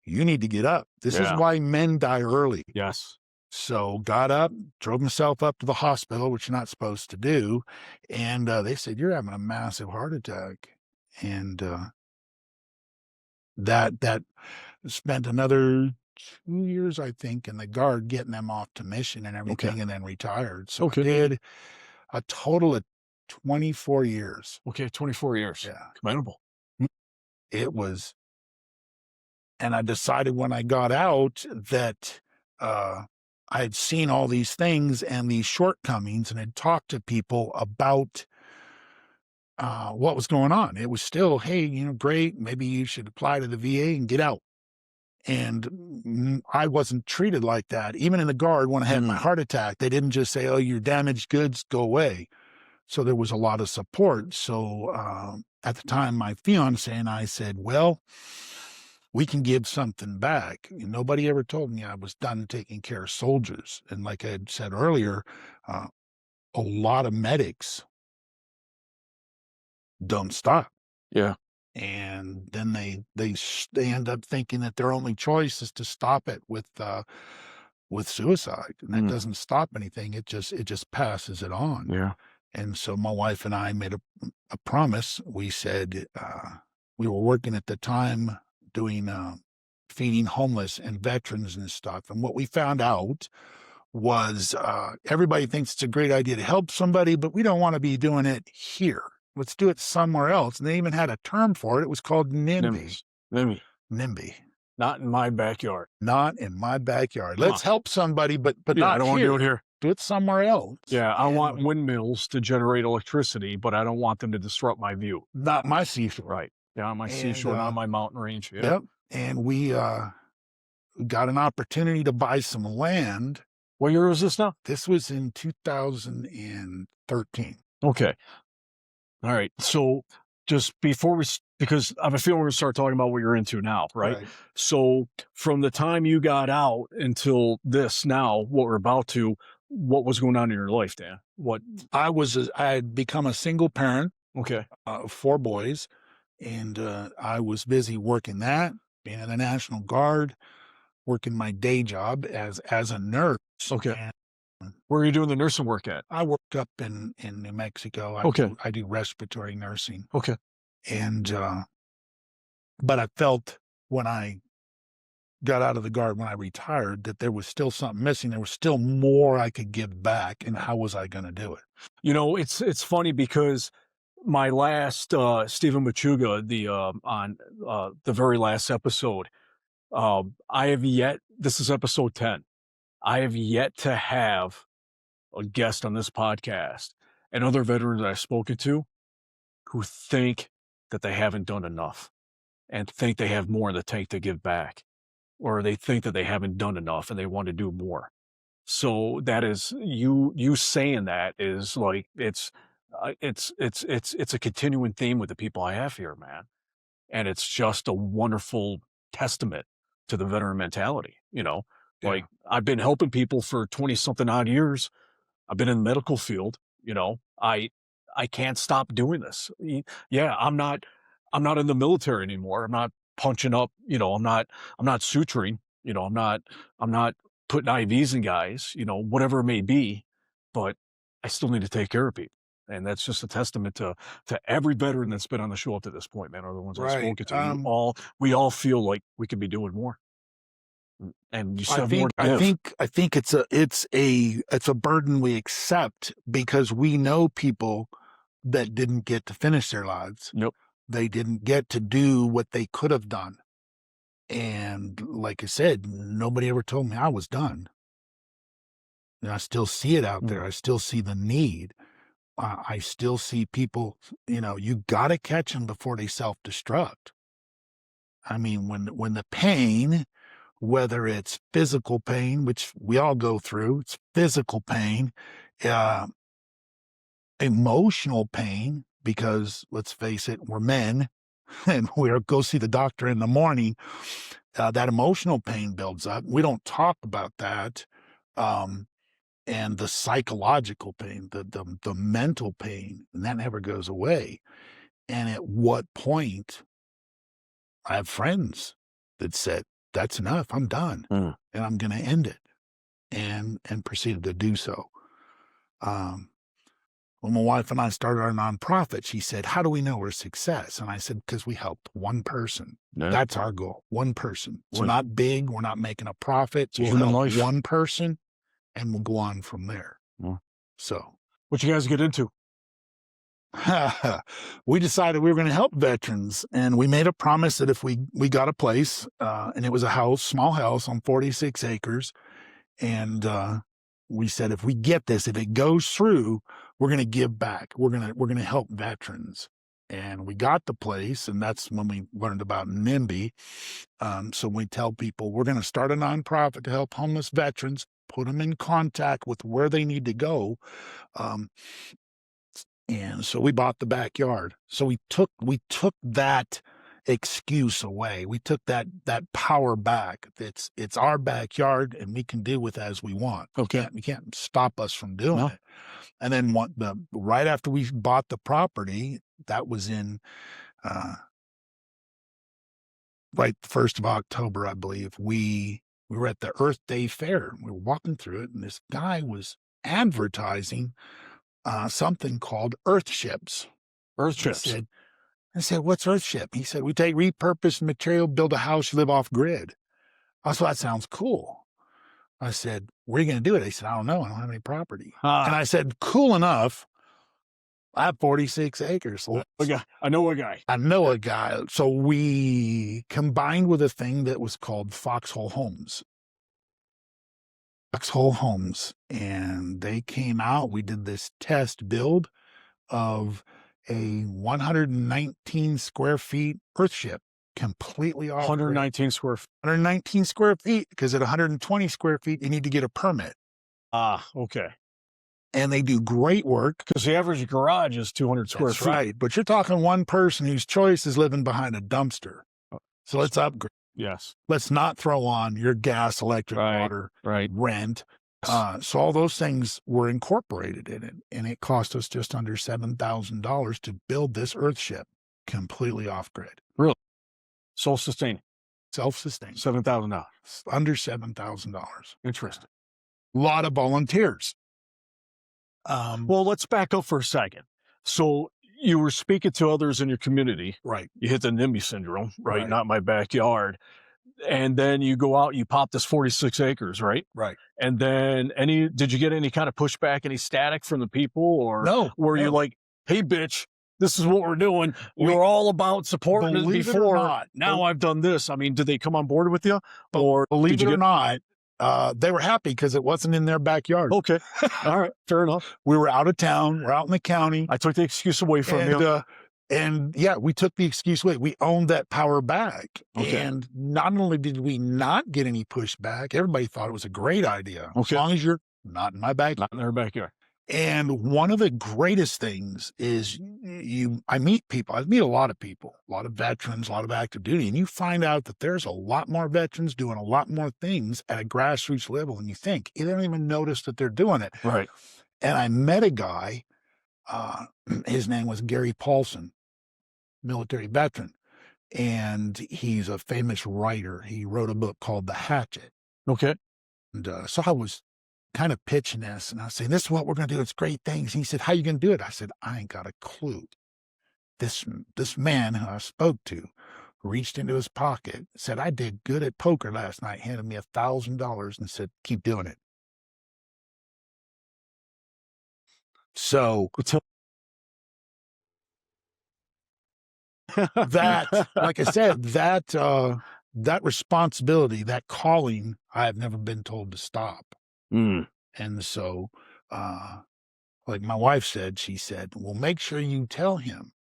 You need to get up. This is why men die early. Yes. So got up, drove myself up to the hospital, which you're not supposed to do. And they said, you're having a massive heart attack. And that spent another 2 years, I think, in the Guard, getting them off to mission and everything, and then retired. So I did a total of 24 years. Okay, 24 years. Yeah. Commendable. It was, and I decided when I got out that I had seen all these things and these shortcomings, and had talked to people about what was going on. It was still, hey, great, maybe you should apply to the VA and get out. And I wasn't treated like that. Even in the Guard, when I had my heart attack, they didn't just say, oh, you're damaged goods, go away. So there was a lot of support. So at the time, my fiance and I said, well, we can give something back. Nobody ever told me I was done taking care of soldiers. And like I had said earlier, a lot of medics don't stop. Yeah. And then they end up thinking that their only choice is to stop it with suicide. And that doesn't stop anything. It just passes it on. Yeah. And so my wife and I made a promise. We said, we were working at the time doing feeding homeless and veterans and stuff. And what we found out was everybody thinks it's a great idea to help somebody, but we don't want to be doing it here. Let's do it somewhere else. And they even had a term for it. It was called NIMBY. NIMBY. Not in my backyard. Not in my backyard. Let's help somebody, but not I don't want to do it here. Do it somewhere else. Yeah, I want windmills to generate electricity, but I don't want them to disrupt my view. Not my seashore. Right. Yeah, on my seashore, not my mountain range. Yeah. Yep. And we got an opportunity to buy some land. What year was this now? This was in 2013. Okay. All right. So just before because I have a feeling we're going to start talking about what you're into now, right? So from the time you got out until this now, what we're about to, what was going on in your life, Dan? What? I had become a single parent, Okay. 4 boys, and I was busy working that, being in the National Guard, working my day job as a nurse. Okay. And Where are you doing the nursing work at? I worked up in New Mexico. Okay. I do respiratory nursing. Okay. And but I felt when I got out of the Guard, when I retired, that there was still something missing. There was still more I could give back, and how was I going to do it? You know, it's funny because my last Stephen Machuga, on the very last episode, I have yet. This is episode 10. I have yet to have a guest on this podcast and other veterans I've spoken to who think that they haven't done enough and think they have more in the tank to give back, or they think that they haven't done enough and they want to do more. So that is you saying that is like, it's a continuing theme with the people I have here, man. And it's just a wonderful testament to the veteran mentality, you know. Yeah. Like, I've been helping people for 20 something odd years. I've been in the medical field, you know. I can't stop doing this. Yeah, I'm not in the military anymore. I'm not punching up, you know, I'm not suturing, you know, I'm not putting IVs in guys, you know, whatever it may be, but I still need to take care of people. And that's just a testament to every veteran that's been on the show up to this point, man, or the ones I've Right. spoken to. We all feel like we could be doing more. And you still have more to give. I think it's a burden we accept because we know people that didn't get to finish their lives. Nope. They didn't get to do what they could have done. And like I said, nobody ever told me I was done. And I still see it out there. I still see the need. I still see people, you know, you got to catch them before they self-destruct. I mean, when the pain, whether it's physical pain, which we all go through, it's physical pain, emotional pain, because let's face it, we're men and we'll go see the doctor in the morning. That emotional pain builds up. We don't talk about that. And the psychological pain, the mental pain, and that never goes away. And at what point, I have friends that said, that's enough, I'm done, and I'm going to end it, and proceeded to do so. When my wife and I started our nonprofit, she said, how do we know we're a success? And I said, because we helped one person. Yeah. That's our goal, one person. We're not big, we're not making a profit. We'll help one person, and we'll go on from there. Yeah. So, what you guys get into? We decided we were going to help veterans, and we made a promise that if we got a place, and it was a house, small house on 46 acres, and we said, if we get this, if it goes through, we're going to give back. We're going to help veterans. And we got the place, and that's when we learned about NIMBY. So we tell people we're going to start a nonprofit to help homeless veterans, put them in contact with where they need to go. And so we bought the backyard. So we took that excuse away. We took that power back. It's our backyard, and we can do with it as we want. Okay, you can't stop us from doing it. And then right after we bought the property, that was in right the 1st of October, I believe. We were at the Earth Day Fair. We were walking through it, and this guy was advertising something called Earthships. Earthships. I said, what's Earthship? He said, we take repurposed material, build a house, live off grid. I said, that sounds cool. I said, where are you going to do it? He said, I don't know. I don't have any property. And I said, cool enough. I have 46 acres. So I know a guy. So we combined with a thing that was called Foxhole Homes. And they came out. We did this test build of a 119 square feet Earthship, completely off. 119 square feet. 119 square feet, because at 120 square feet, you need to get a permit. Okay. And they do great work. Because the average garage is 200 square feet. Right. But you're talking one person whose choice is living behind a dumpster. So let's upgrade. Yes. Let's not throw on your gas, electric, water, rent. So all those things were incorporated in it, and it cost us just under $7,000 to build this Earthship, completely off grid, Really? Self-sustaining. self-sustained, $7,000. under $7,000. Interesting. A lot of volunteers. Well, let's back up for a second. So you were speaking to others in your community. Right, You hit the NIMBY syndrome, right? Right. Not my backyard. And then you go out, you pop this 46 acres, right? right. And then did you get any kind of pushback, any static from the people, or No, were you no. like, hey, bitch, this is what we're doing. We We- were all about supporting it Believe it or before. not, Now I've done this. I mean, did they come on board with you? Or believe did it you or not, they were happy because it wasn't in their backyard. Okay. All right. Fair enough. We were out of town. We're out in the county. I took the excuse away from you. And yeah, we took the excuse away. We owned that power back. Okay. And not only did we not get any pushback, everybody thought it was a great idea. Okay. As long as you're not in my backyard. Not in their backyard. And one of the greatest things is I meet people. I meet a lot of people, a lot of veterans, a lot of active duty, and you find out that there's a lot more veterans doing a lot more things at a grassroots level than you think. You don't even notice that they're doing it. Right. And I met a guy, his name was Gary Paulson, military veteran, and he's a famous writer. He wrote a book called The Hatchet. Okay. And so I was kind of pitching this, and I was saying, this is what we're going to do. It's great things. He said, how you going to do it? I said, I ain't got a clue. This man who I spoke to reached into his pocket, said, I did good at poker last night, handed me $1,000 and said, keep doing it. So that, like I said, that responsibility, that calling, I have never been told to stop. Mm. And so, like my wife said, she said, well, make sure you tell him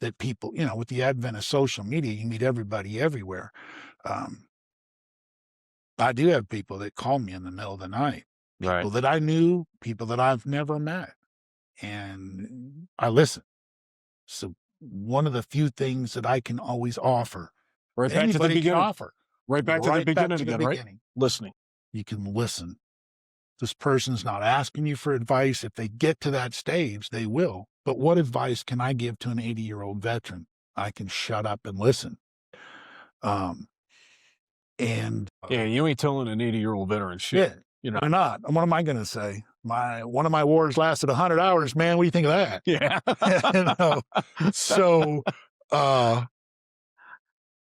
that people, with the advent of social media, you meet everybody everywhere. I do have people that call me in the middle of the night, people that I knew, people that I've never met, and I listen. So one of the few things that I can always offer, Right back to the anybody can beginning. offer, Right back to the right back beginning to the again, right? beginning. Listening. You can listen. This person's not asking you for advice. If they get to that stage, they will. But what advice can I give to an 80-year-old veteran? I can shut up and listen. Yeah, you ain't telling an 80-year-old veteran shit. Yeah, You know. why not? And what am I going to say? One of my wars lasted 100 hours, man. What do you think of that? Yeah. So,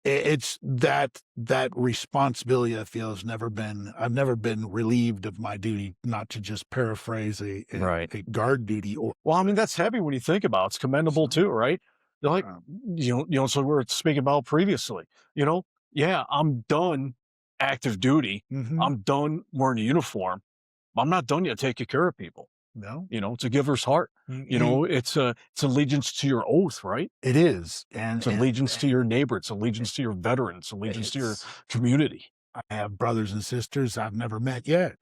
it's that responsibility I feel I've never been relieved of my duty, not to just paraphrase a guard duty. Well, I mean, that's heavy when you think about it. It's commendable too, right? They're like, so we were speaking about previously, yeah, I'm done active duty. Mhm. I'm done wearing a uniform. I'm not done yet taking care of people. No, It's a giver's heart. It's allegiance to your oath, right? it is. And It's allegiance to your neighbor. It's allegiance to your veteran. It's allegiance to your community. I have brothers and sisters I've never met yet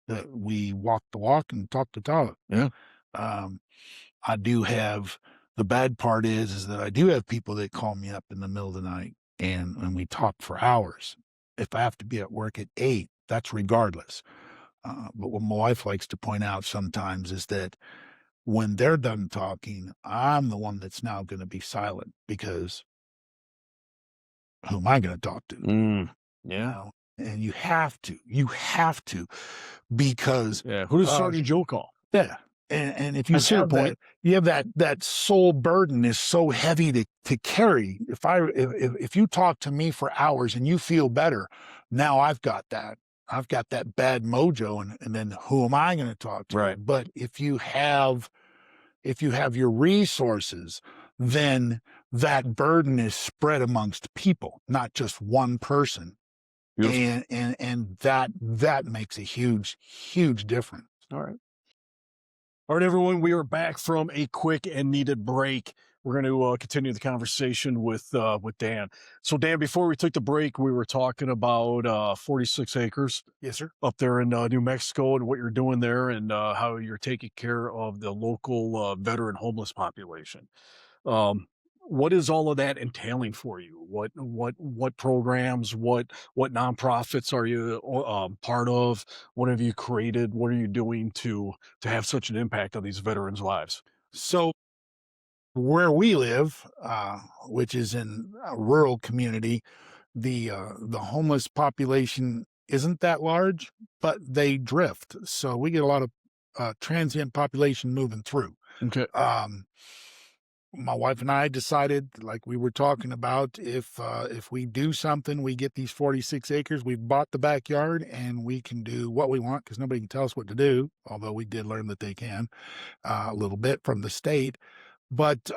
that we walk the walk and talk the talk. Yeah. I do have, the bad part is that I do have people that call me up in the middle of the night and we talk for hours. If I have to be at work at 8, that's regardless. But what my wife likes to point out sometimes is that when they're done talking, I'm the one that's now going to be silent, because who am I going to talk to? Yeah. And you have to, because Yeah. Who does Sergeant Joe call? yeah. And if you I see your have point. you have that soul burden is so heavy to carry. If you talk to me for hours and you feel better, now I've got that bad mojo, and then who am I going to talk to? Right. But if you have your resources, then that burden is spread amongst people, not just one person. Beautiful. And that makes a huge difference. All right. All right, everyone, we are back from a quick and needed break. We're going to continue the conversation with Dan. So, Dan, before we took the break, we were talking about 46 acres. Yes, sir. Up there in New Mexico, and what you're doing there, and how you're taking care of the local veteran homeless population. what is all of that entailing for you? What programs, what nonprofits are you part of? What have you created? What are you doing to have such an impact on these veterans' lives? So where we live, which is in a rural community, the homeless population isn't that large, but they drift. So we get a lot of transient population moving through. Okay. Um, my wife and I decided, like we were talking about, if we do something, we get these 46 acres. We've bought the backyard, and we can do what we want because nobody can tell us what to do. Although we did learn that they can a little bit from the state. But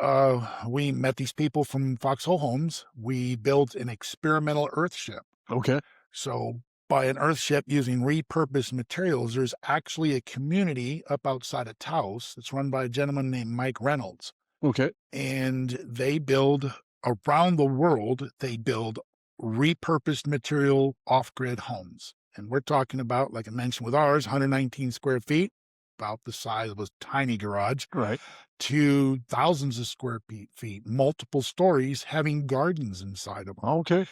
we met these people from Foxhole Homes. We built an experimental earth ship. Okay. So by an earth ship using repurposed materials, there's actually a community up outside of Taos that's run by a gentleman named Mike Reynolds. Okay. And they build around the world, they build repurposed material off-grid homes. And we're talking about, like I mentioned with ours, 119 square feet, about the size of a tiny garage, Right. to thousands of square feet, multiple stories, having gardens inside of them. Okay.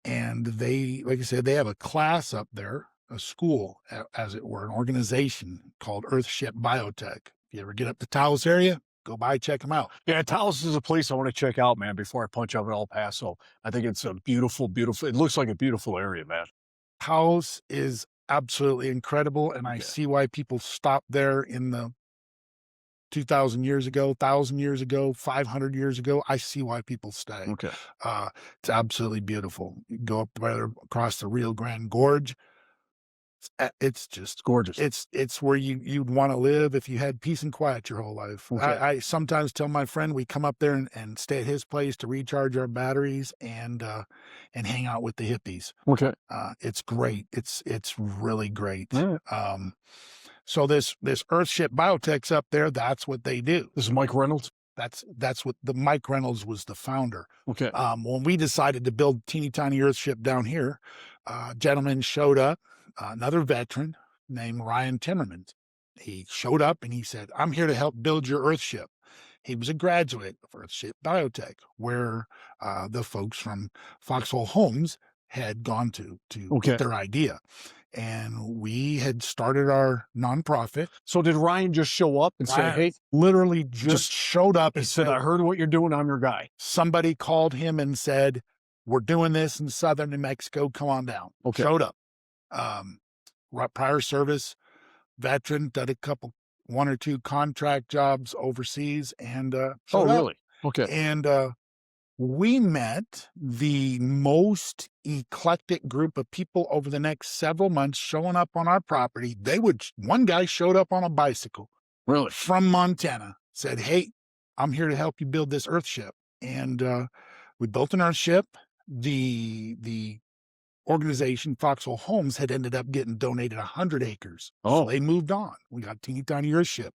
And they, like I said, they have a class up there, a school, as it were, an organization called Earthship Biotech. If you ever get up to Taos area, go by, check them out. Yeah, Taos is a place I want to check out, man, before I punch up at El Paso. I think it's a beautiful, beautiful, it looks like a beautiful area, man. Taos is absolutely incredible, and I Yeah. see why people stopped there in the 2,000 years ago, 1,000 years ago, 500 years ago. I see why people stay. Okay. It's absolutely beautiful. You go up there across the Rio Grande Gorge. It's just Gorgeous. it's where you'd want to live if you had peace and quiet your whole life. Okay. I sometimes tell my friend we come up there and stay at his place to recharge our batteries and hang out with the hippies. Okay. It's great. It's really great. All So this Earthship Biotech's up there. That's what they do. This is Mike Reynolds. That's what the Mike Reynolds was the founder. Okay. When we decided to build teeny tiny Earthship down here, a gentleman showed up, another veteran named Ryan Timmerman. He showed up and he said, "I'm here to help build your Earthship." He was a graduate of Earthship Biotech, where the folks from Foxhole Homes had gone to Okay. get their idea. And we had started our nonprofit. So did Ryan just show up and say, Ryan hey, literally just showed up he and said, I heard what you're doing. I'm your guy. somebody called him and said, "We're doing this in southern New Mexico. Come on down." Okay. Showed up. Prior service, veteran, did one or two contract jobs overseas, and Oh, showed up. really? Okay. And we met the most eclectic group of people over the next several months showing up on our property. One guy showed up on a bicycle Really? from Montana, said, "Hey, I'm here to help you build this Earthship." And we built an Earthship. The organization, Foxhole Homes, had ended up getting donated 100 acres. Oh. So they moved on. We got a teeny tiny Earthship.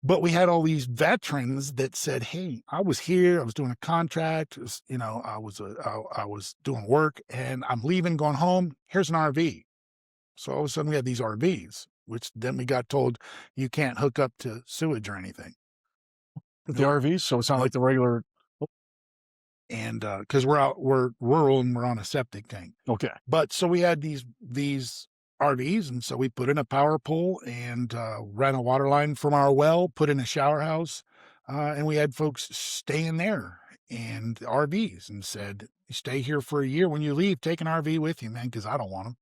But we had all these veterans that said, "Hey, I was here. I was doing a contract. I was doing work, and I'm leaving, going home. Here's an RV." So all of a sudden, we had these RVs, which then we got told you can't hook up to sewage or anything. The RVs? So it's not like the regular. And because we're rural and we're on a septic tank. Okay. But so we had these RVs, and so we put in a power pole and ran a water line from our well, put in a shower house, and we had folks staying there and RVs, and said, "You stay here for a year. When you leave, take an RV with you, man, because I don't want them."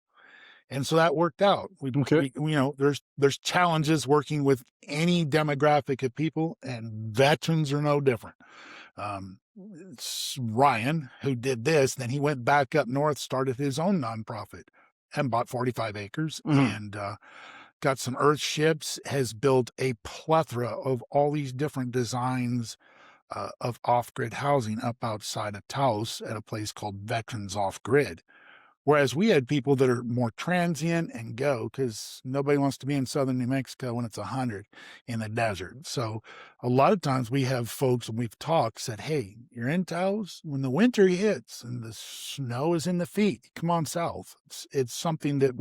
And so that worked out. Okay. There's challenges working with any demographic of people, and veterans are no different. It's Ryan who did this. Then he went back up north, started his own nonprofit, and bought 45 acres and got some Earthships, has built a plethora of all these different designs of off-grid housing up outside of Taos at a place called Veterans Off-Grid. Whereas we had people that are more transient and go, because nobody wants to be in southern New Mexico when it's 100 in the desert. So a lot of times we have folks, and we've talked, said, "Hey, you're in Taos, when the winter hits and the snow is in the feet, come on south." It's something that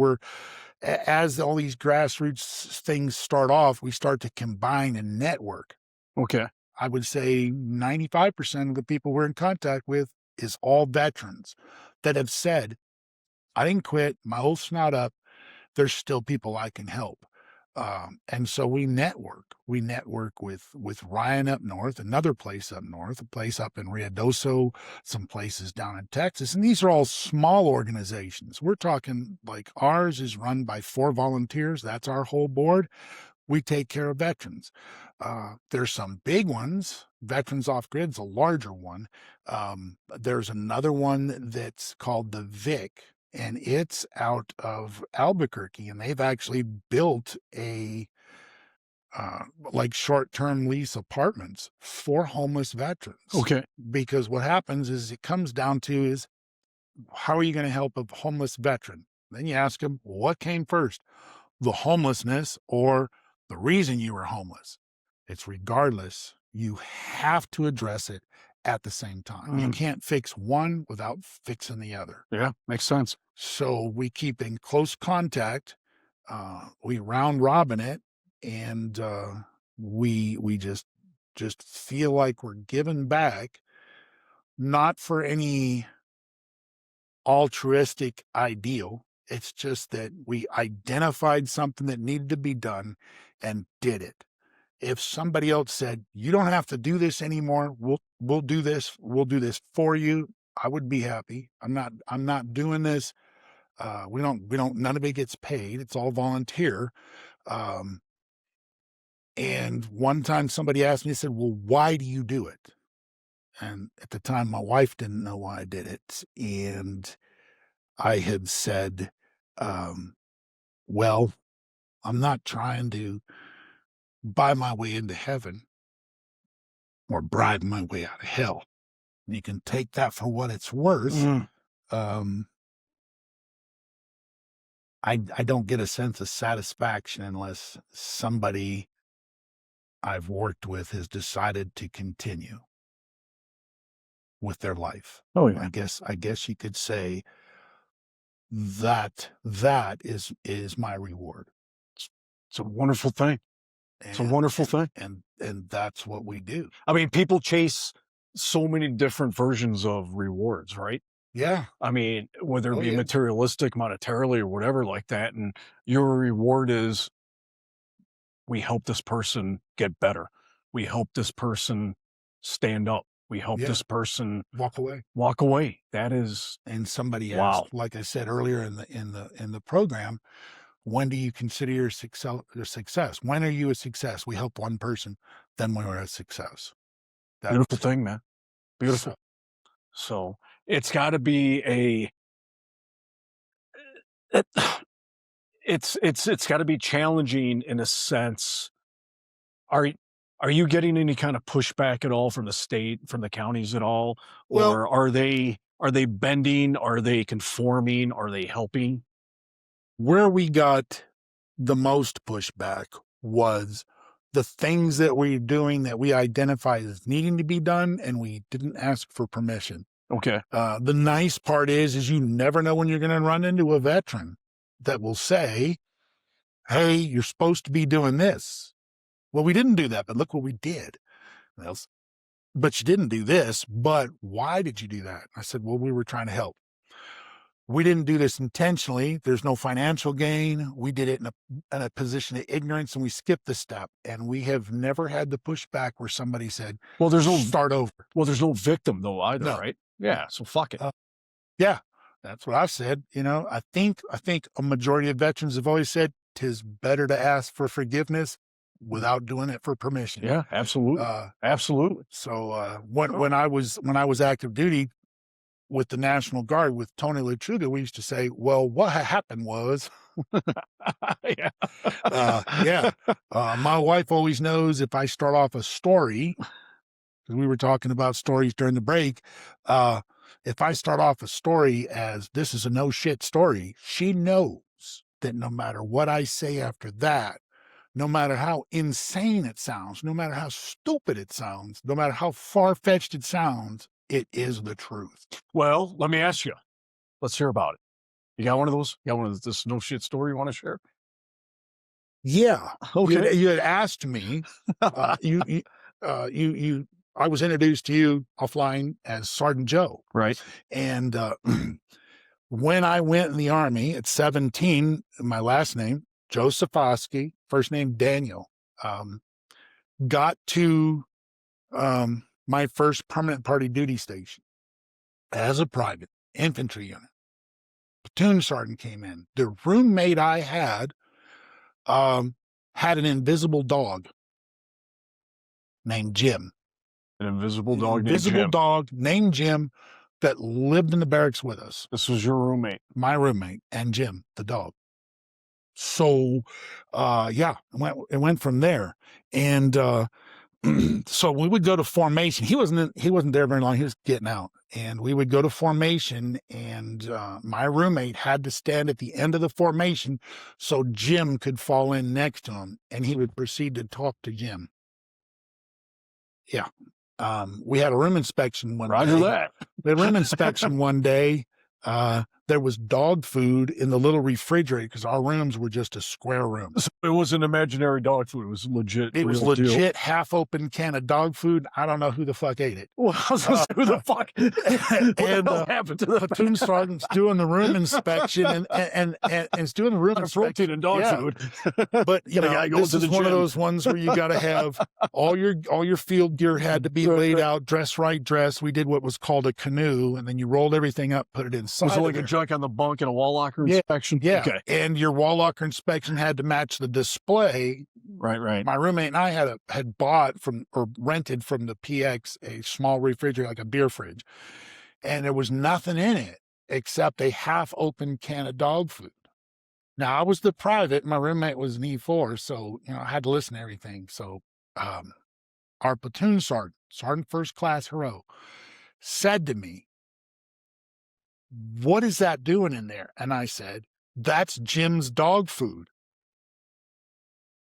as all these grassroots things start off, we start to combine and network. Okay. I would say 95% of the people we're in contact with is all veterans that have said, I didn't quit, my oath's not up, there's still people I can help. And so we network. We network with Ryan up north, another place up north, a place up in Ruidoso, some places down in Texas. And these are all small organizations. We're talking like ours is run by 4 volunteers. That's our whole board. We take care of veterans. There's some big ones. Veterans Off Grid's a larger one. There's another one that's called the VIC, and it's out of Albuquerque, and they've actually built a like short-term lease apartments for homeless veterans. Okay. Because what happens is it comes down to is, how are you going to help a homeless veteran? Then you ask them, what came first, the homelessness or the reason you were homeless? It's regardless. You have to address it at the same time. You can't fix one without fixing the other. Yeah, makes sense. So we keep in close contact. We round robin it, and we just feel like we're giving back, not for any altruistic ideal. It's just that we identified something that needed to be done and did it. If somebody else said, you don't have to do this anymore, we'll do this for you, I would be happy. I'm not doing this. We don't, none of it gets paid. It's all volunteer. And one time somebody asked me, said, well, why do you do it? And at the time, my wife didn't know why I did it. And I had said, well, I'm not trying to buy my way into heaven or bribe my way out of hell. You can take that for what it's worth. I don't get a sense of satisfaction unless somebody I've worked with has decided to continue with their life. Oh, yeah. I guess you could say that is my reward. It's a wonderful thing. It's a wonderful thing. And that's what we do. I mean, people chase so many different versions of rewards, right? Yeah. I mean, whether it be materialistic, monetarily, or whatever like that. And your reward is, we help this person get better. We help this person stand up. We help this person walk away. That is. And somebody asked, like I said earlier in the program, when do you consider your success? When are you a success? We help one person, then we're a success. Beautiful thing, man. Beautiful. So it's got to be it's got to be challenging in a sense. Are you getting any kind of pushback at all from the state, from the counties at all? Or are they bending? Are they conforming? Are they helping? Where we got the most pushback was the things that we're doing that we identify as needing to be done, and we didn't ask for permission. Okay. The nice part is you never know when you're going to run into a veteran that will say, hey, you're supposed to be doing this. Well, we didn't do that, but look what we did. But you didn't do this, but why did you do that? I said, well, we were trying to help. We didn't do this intentionally. There's no financial gain. We did it in a position of ignorance, and we skipped the step. And we have never had the pushback where somebody said, well, there's no start over. Well, there's no victim though either, right? Yeah. So fuck it. Yeah, that's what I've said. I think a majority of veterans have always said 'tis better to ask for forgiveness without doing it for permission. Yeah, absolutely. Absolutely. So when I was active duty with the National Guard with Tony Lechuga, we used to say, well, what happened was, my wife always knows if I start off a story, because we were talking about stories during the break, if I start off a story as this is a no shit story, she knows that no matter what I say after that, no matter how insane it sounds, no matter how stupid it sounds, no matter how far-fetched it sounds, it is the truth. Well, let me ask you. Let's hear about it. You got one of those? You got one of this no shit story you want to share? Yeah. Okay. You had asked me. I was introduced to you offline as Sergeant Joe. Right. And when I went in the Army at 17, my last name, Josefosky, first name Daniel, got to my first permanent party duty station as a private infantry unit. Platoon sergeant came in. The roommate I had an invisible dog named Jim. An invisible dog named Jim that lived in the barracks with us. This was your roommate? My roommate and Jim, the dog. So, it went from there. And so we would go to formation. He wasn't there very long. He was getting out. And we would go to formation, and my roommate had to stand at the end of the formation so Jim could fall in next to him, and he would proceed to talk to Jim. Yeah. We had a room inspection one day. Roger that. We had a room inspection one day. There was dog food in the little refrigerator because our rooms were just a square room. So it wasn't imaginary dog food. It was legit. It was legit half-open can of dog food. I don't know who the fuck ate it. Well, I was gonna say, who the fuck? What the hell happened to the platoon sergeant's doing the room inspection and it's doing the room inspection protein and dog food. But you know, this is one of those ones where you got to have all your field gear had to be laid out, dress right, dress. We did what was called a canoe, and then you rolled everything up, put it inside. Was it like a junk on the bunk and a wall locker inspection? Yeah. Okay. And your wall locker inspection had to match the display. Right. My roommate and I had bought or rented from the PX a small refrigerator, like a beer fridge. And there was nothing in it except a half-open can of dog food. Now, I was the private. My roommate was an E4, so, I had to listen to everything. So our platoon Sergeant First Class Hero, said to me, "What is that doing in there?" And I said, "That's Jim's dog food."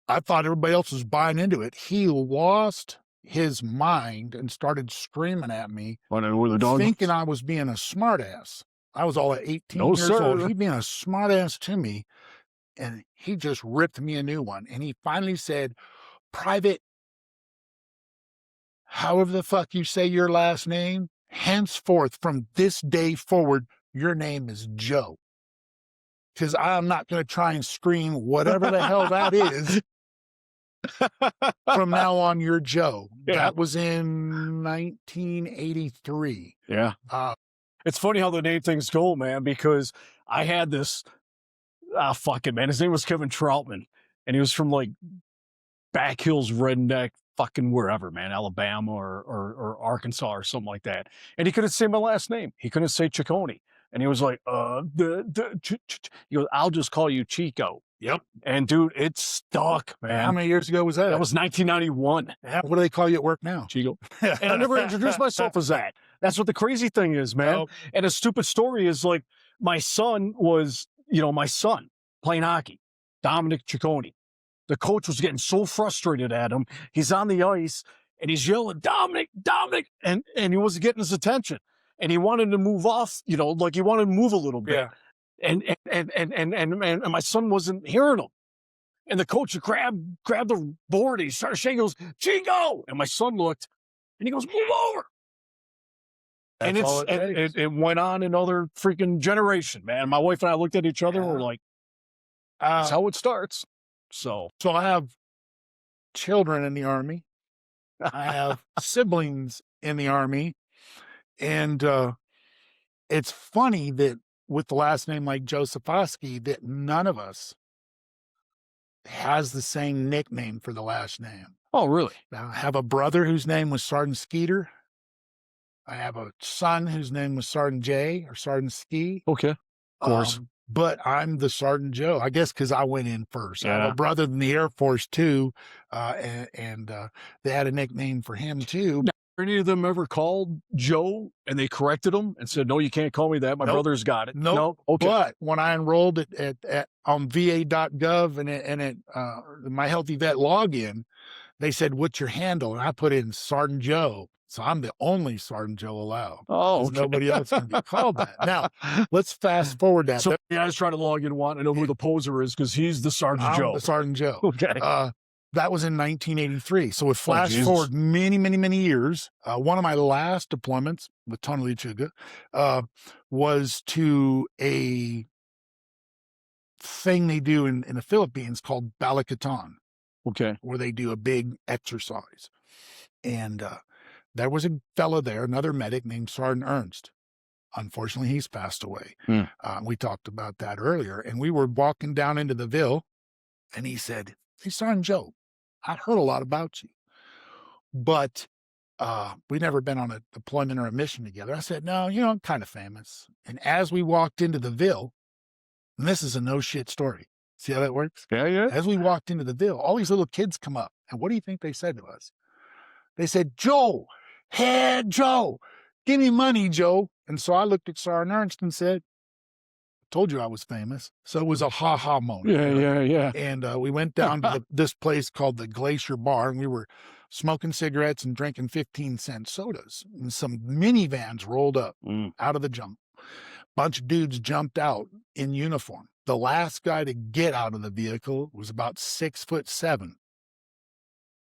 I thought everybody else was buying into it. He lost his mind and started screaming at me, thinking I was being a smartass. I was all at 18 years old. He being a smartass to me, and he just ripped me a new one. And he finally said, "Private, however the fuck you say your last name, henceforth from this day forward, your name is Joe. Because I'm not going to try and scream whatever the hell that is. From now on, you're Joe." Yeah. That was in 1983. Yeah. It's funny how the name things go, man, because I had this, fucking man, his name was Kevin Troutman, and he was from like Back Hills, redneck, fucking wherever, man, Alabama or Arkansas or something like that. And he couldn't say my last name. He couldn't say Ciccone. And he was like, he goes, "I'll just call you Chico." Yep. And dude, it stuck, man. How many years ago was that? That was 1991. What do they call you at work now? Chico. And I never introduced myself as that. That's what the crazy thing is, man. Oh. And a stupid story is like, my son was, playing hockey, Dominic Ciccone. The coach was getting so frustrated at him. He's on the ice and he's yelling, "Dominic, Dominic," and he wasn't getting his attention. And he wanted to move off, like he wanted to move a little bit. Yeah. And my son wasn't hearing him. And the coach grabbed the board and he started shaking. He goes, "Chico!" And my son looked and he goes, "Move over." And it went on another freaking generation, man. My wife and I looked at each other and we're like, that's how it starts. So I have children in the Army. I have siblings in the Army. And it's funny that with the last name like Josefosky, that none of us has the same nickname for the last name. Oh, really? I have a brother whose name was Sergeant Skeeter. I have a son whose name was Sergeant J or Sergeant Ski. Okay, of course. But I'm the Sergeant Joe, I guess, because I went in first. Yeah. I have a brother in the Air Force too, and they had a nickname for him too. Now, were any of them ever called Joe and they corrected them and said, "No, you can't call me that. My brother's got it." Nope. Okay. But when I enrolled on VA.gov and at my Healthy Vet login, they said, "What's your handle?" And I put in Sergeant Joe. So I'm the only Sergeant Joe allowed. Oh, okay. Nobody else can be called that. Now, let's fast forward that. So the guy's trying to log in, I know who the poser is because he's the Sergeant Joe. The Sergeant Joe. Okay. That was in 1983. So it flashed Jesus. forward many, many, many years. One of my last deployments with Tonalichuga was to a thing they do in the Philippines called Balakatan, Okay. where they do a big exercise. And there was a fellow there, another medic named Sergeant Ernst. Unfortunately, he's passed away. Hmm. We talked about that earlier. And we were walking down into the Ville, and he said, "Hey, Sergeant Joe, I heard a lot about you, but we've never been on a deployment or a mission together." I said, "No, I'm kind of famous." And as we walked into the Ville, and this is a no shit story. See how that works? Yeah. As we walked into the Ville, all these little kids come up. And what do you think they said to us? They said, "Joe, hey, Joe, give me money, Joe." And so I looked at Sergeant Ernst and said, "Told you I was famous." So it was a ha-ha moment. Yeah. And we went down to this place called the Glacier Bar, and we were smoking cigarettes and drinking 15-cent sodas. And some minivans rolled up out of the jump. Bunch of dudes jumped out in uniform. The last guy to get out of the vehicle was about 6'7",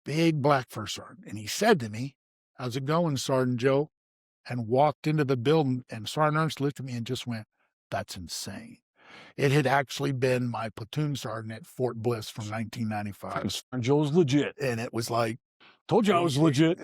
big black fur sergeant. And he said to me, "How's it going, Sergeant Joe?" And walked into the building, and Sergeant Ernst looked at me and just went, "That's insane." It had actually been my platoon sergeant at Fort Bliss from 1995. Sergeant Joe's legit. And it was like, Told you I was legit.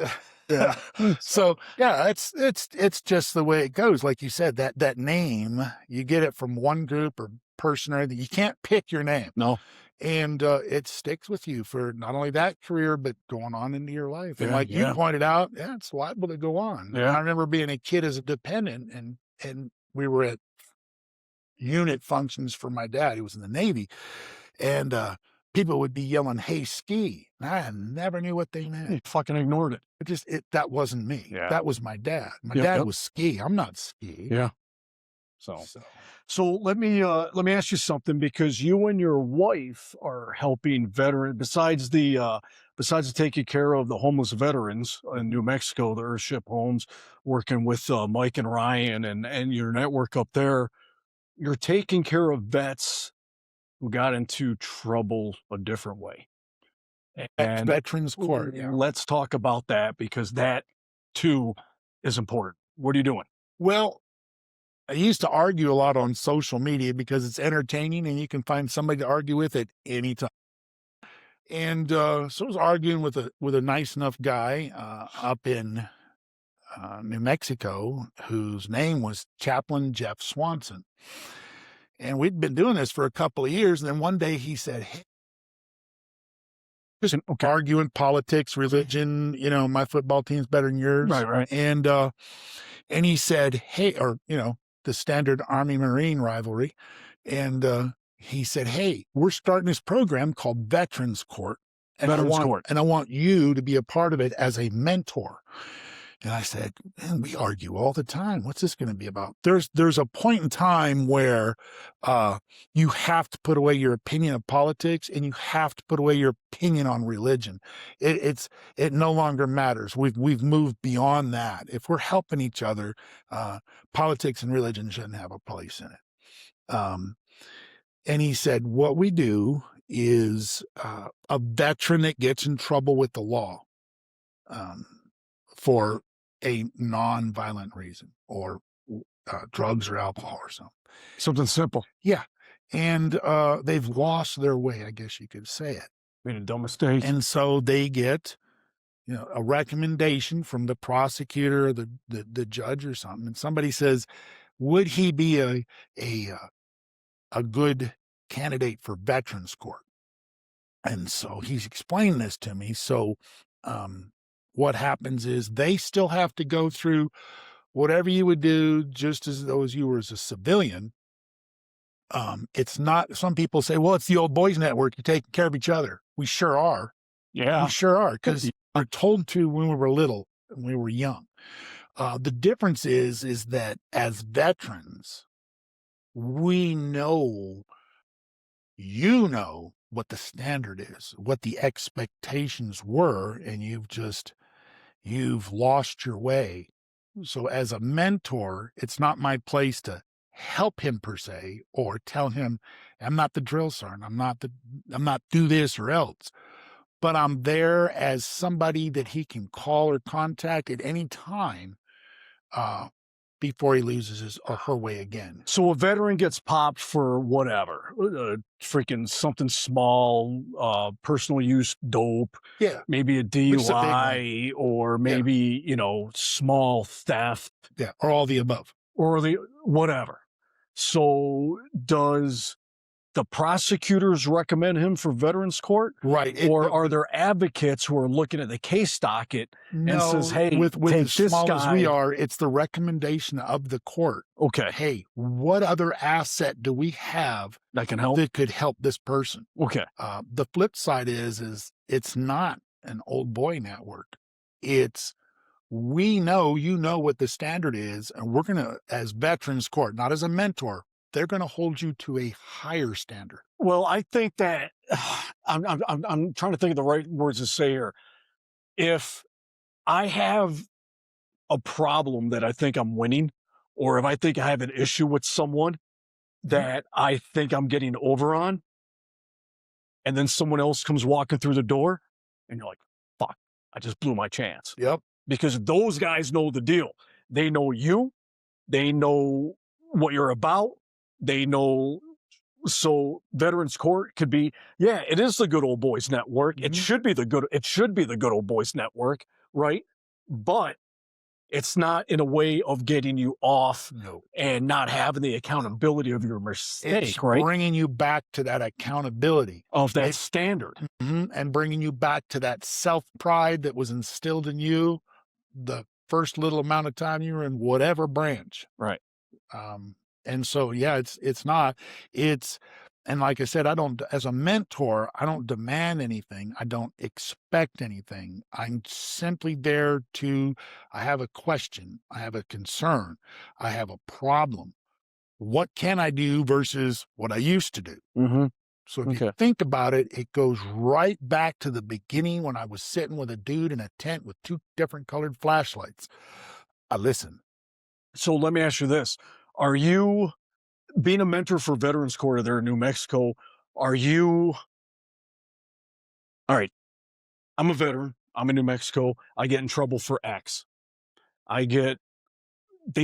Yeah. So yeah, it's just the way it goes. Like you said, that name, you get it from one group or person or anything. You can't pick your name. No. And it sticks with you for not only that career, but going on into your life. And Yeah, like yeah. you pointed out, yeah, it's liable to go on. Yeah. I remember being a kid as a dependent, and we were at unit functions for my dad. He was in the Navy. And people would be yelling, "Hey, ski." And I never knew what they meant. You fucking ignored it. That wasn't me. Yeah. That was my dad. My Yep, dad yep. was ski. I'm not ski. Yeah. So let me ask you something, because you and your wife are helping veteran, besides taking care of the homeless veterans in New Mexico, the Earthship homes, working with Mike and Ryan and your network up there. You're taking care of vets who got into trouble a different way. And Veterans Court. Yeah. let's talk about that, because that too is important. What are you doing? Well, I used to argue a lot on social media because it's entertaining and you can find somebody to argue with at any time. And so I was arguing with a nice enough guy up in New Mexico, whose name was Chaplain Jeff Swanson. And we'd been doing this for a couple of years. And then one day he said, "Hey," just arguing politics, religion, my football team's better than yours. Right. And he said, "Hey," or, the standard Army Marine rivalry. And he said, "Hey, we're starting this program called Veterans Court. And I want you to be a part of it as a mentor." And I said, "Man, we argue all the time. What's this going to be about?" There's a point in time where you have to put away your opinion of politics and you have to put away your opinion on religion. It no longer matters. We've moved beyond that. If we're helping each other, politics and religion shouldn't have a place in it. And he said, what we do is a veteran that gets in trouble with the law for a non-violent reason, or drugs or alcohol or Something simple. Yeah. And they've lost their way, I guess you could say it. Made a dumb mistake. And so they get, a recommendation from the prosecutor or the judge or something. And somebody says, would he be a good candidate for Veterans Court? And so he's explained this to me. So what happens is they still have to go through whatever you would do just as though you were as a civilian. It's not, some people say, well, it's the old boys network. You're taking care of each other. We sure are. Yeah. We sure are, because we're told to when we were little and we were young. The difference is that as veterans, we know, what the standard is, what the expectations were, and you've lost your way. So as a mentor, it's not my place to help him per se, or tell him, I'm not the drill sergeant. I'm not do this or else. but I'm there as somebody that he can call or contact at any time before he loses his or her way again. So a veteran gets popped for whatever, freaking something small, personal use dope, Yeah. maybe a Which is a big one. DUI, or maybe, you know, small theft, Yeah. Or all the above. or the whatever. So does the prosecutors recommend him for veterans court? Right. Or are there advocates who are looking at the case docket and says, hey, with take as this small as we guy. are, it's the recommendation of the court. Okay, Hey, what other asset do we have that can help. that could help this person? Okay, The flip side is it's not an old boy network. It's we know you know what the standard is, and we're gonna, as veterans court, not as a mentor, they're gonna hold you to a higher standard. well, I think that I'm trying to think of the right words to say here. If I have a problem that I think I'm winning, or if I think I have an issue with someone that I think I'm getting over on, and then someone else comes walking through the door, and you're like, fuck, I just blew my chance. Yep. Because those guys know the deal. They know you, they know what you're about, they know. So veterans court could be, yeah, it is the good old boys network. It should be the good old boys network, right? But it's not in a way of getting you off No. and not having the accountability of your mistake, It's right? bringing you back to that accountability Of that Right. standard. and bringing you back to that self-pride that was instilled in you the first little amount of time you were in whatever branch. Right. And so, yeah, and like I said, I don't, as a mentor, I don't demand anything. I don't expect anything. I'm simply there I have a question. I have a concern. I have a problem. What can I do versus what I used to do? Mm-hmm. So if you think about it, it goes right back to the beginning when I was sitting with a dude in a tent with 2 different colored flashlights. I listened. So let me ask you this. Are you, being a mentor for Veterans Court there in New Mexico, all right, I'm a veteran, I'm in New Mexico, I get in trouble for X. They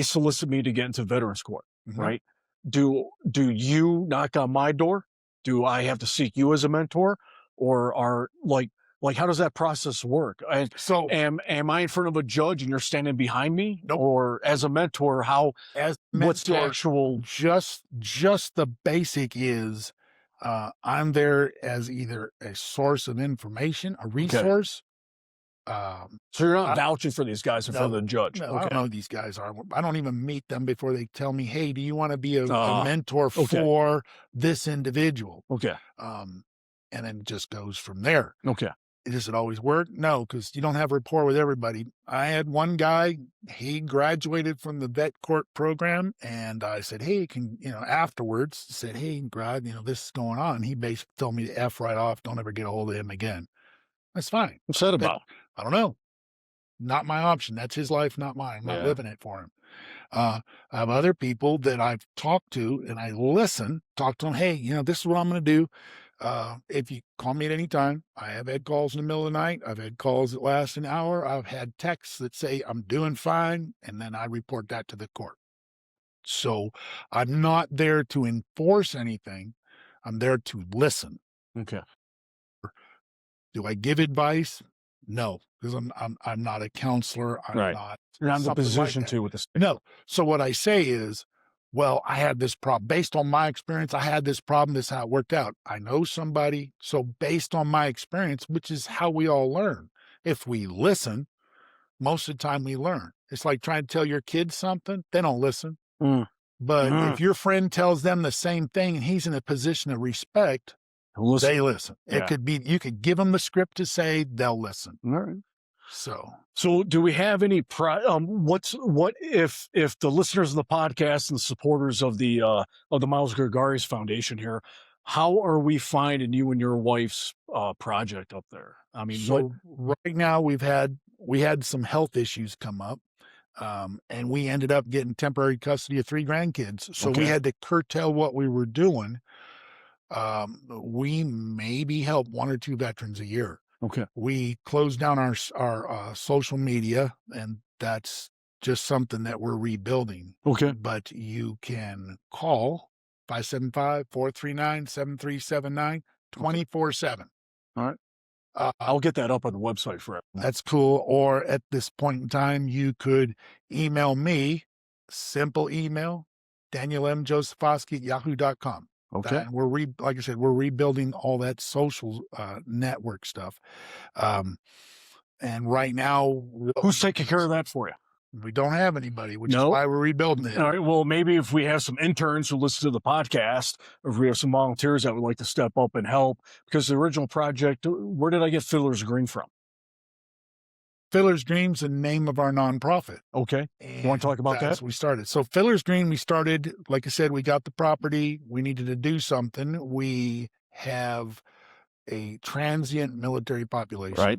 solicit me to get into Veterans Court, right? Do you knock on my door? Do I have to seek you as a mentor? Or how does that process work? So am I in front of a judge and you're standing behind me? Nope. Or as a mentor, what's the actual? Just the basic is I'm there as either a source of information, a resource. So you're not vouching for these guys in front of the judge. No, I don't know who these guys are. I don't even meet them before they tell me, hey, do you want to be a mentor for this individual? Okay. And then it just goes from there. Okay. Does it always work? No, because you don't have rapport with everybody. I had one guy, he graduated from the vet court program, and I said, hey, afterwards, said, hey, Grad, this is going on. He basically told me to F right off, don't ever get a hold of him again. That's fine. What's that about? I don't know. Not my option. That's his life, not mine. I'm not living it for him. I have other people that I've talked to, and I talk to them, hey, this is what I'm going to do. If you call me at any time, I have had calls in the middle of the night. I've had calls that last an hour. I've had texts that say I'm doing fine, and then I report that to the court. So I'm not there to enforce anything. I'm there to listen. Okay. Do I give advice? No, because I'm not a counselor. I'm not. You're not in the position to with this. No. So what I say is, well, I had this problem. Based on my experience, I had this problem. This is how it worked out. I know somebody. So based on my experience, which is how we all learn. If we listen, most of the time we learn. It's like trying to tell your kids something. They don't listen. But if your friend tells them the same thing and he's in a position of respect, they listen. It could be, you could give them the script to say, they'll listen. All right. So do we have any what if the listeners of the podcast and the supporters of the Miles Gregarious Foundation here, how are we finding you and your wife's project up there? I mean, right now we had some health issues come up. And we ended up getting temporary custody of 3 grandkids. So we had to curtail what we were doing. We maybe help 1 or 2 veterans a year. Okay. We closed down our social media, and that's just something that we're rebuilding. Okay. But you can call 575-439-7379 24/7. All right. Uh, I'll get that up on the website for everyone. that's cool. Or at this point in time, you could email me, simple email, Daniel M. Josefosky at yahoo.com. Okay. And like I said, we're rebuilding all that social network stuff. And right now, Who's taking care of that for you? we don't have anybody, which is No. why we're rebuilding it. All right. Well, maybe if we have some interns who listen to the podcast, or if we have some volunteers that would like to step up and help, because the original project, where did I get Fiddlers Green from? Fiddlers Green's the name of our nonprofit. Okay. You want to talk about that? We started. So Fiddlers Green, we started, like I said, we got the property. We needed to do something. We have a transient military population, Right.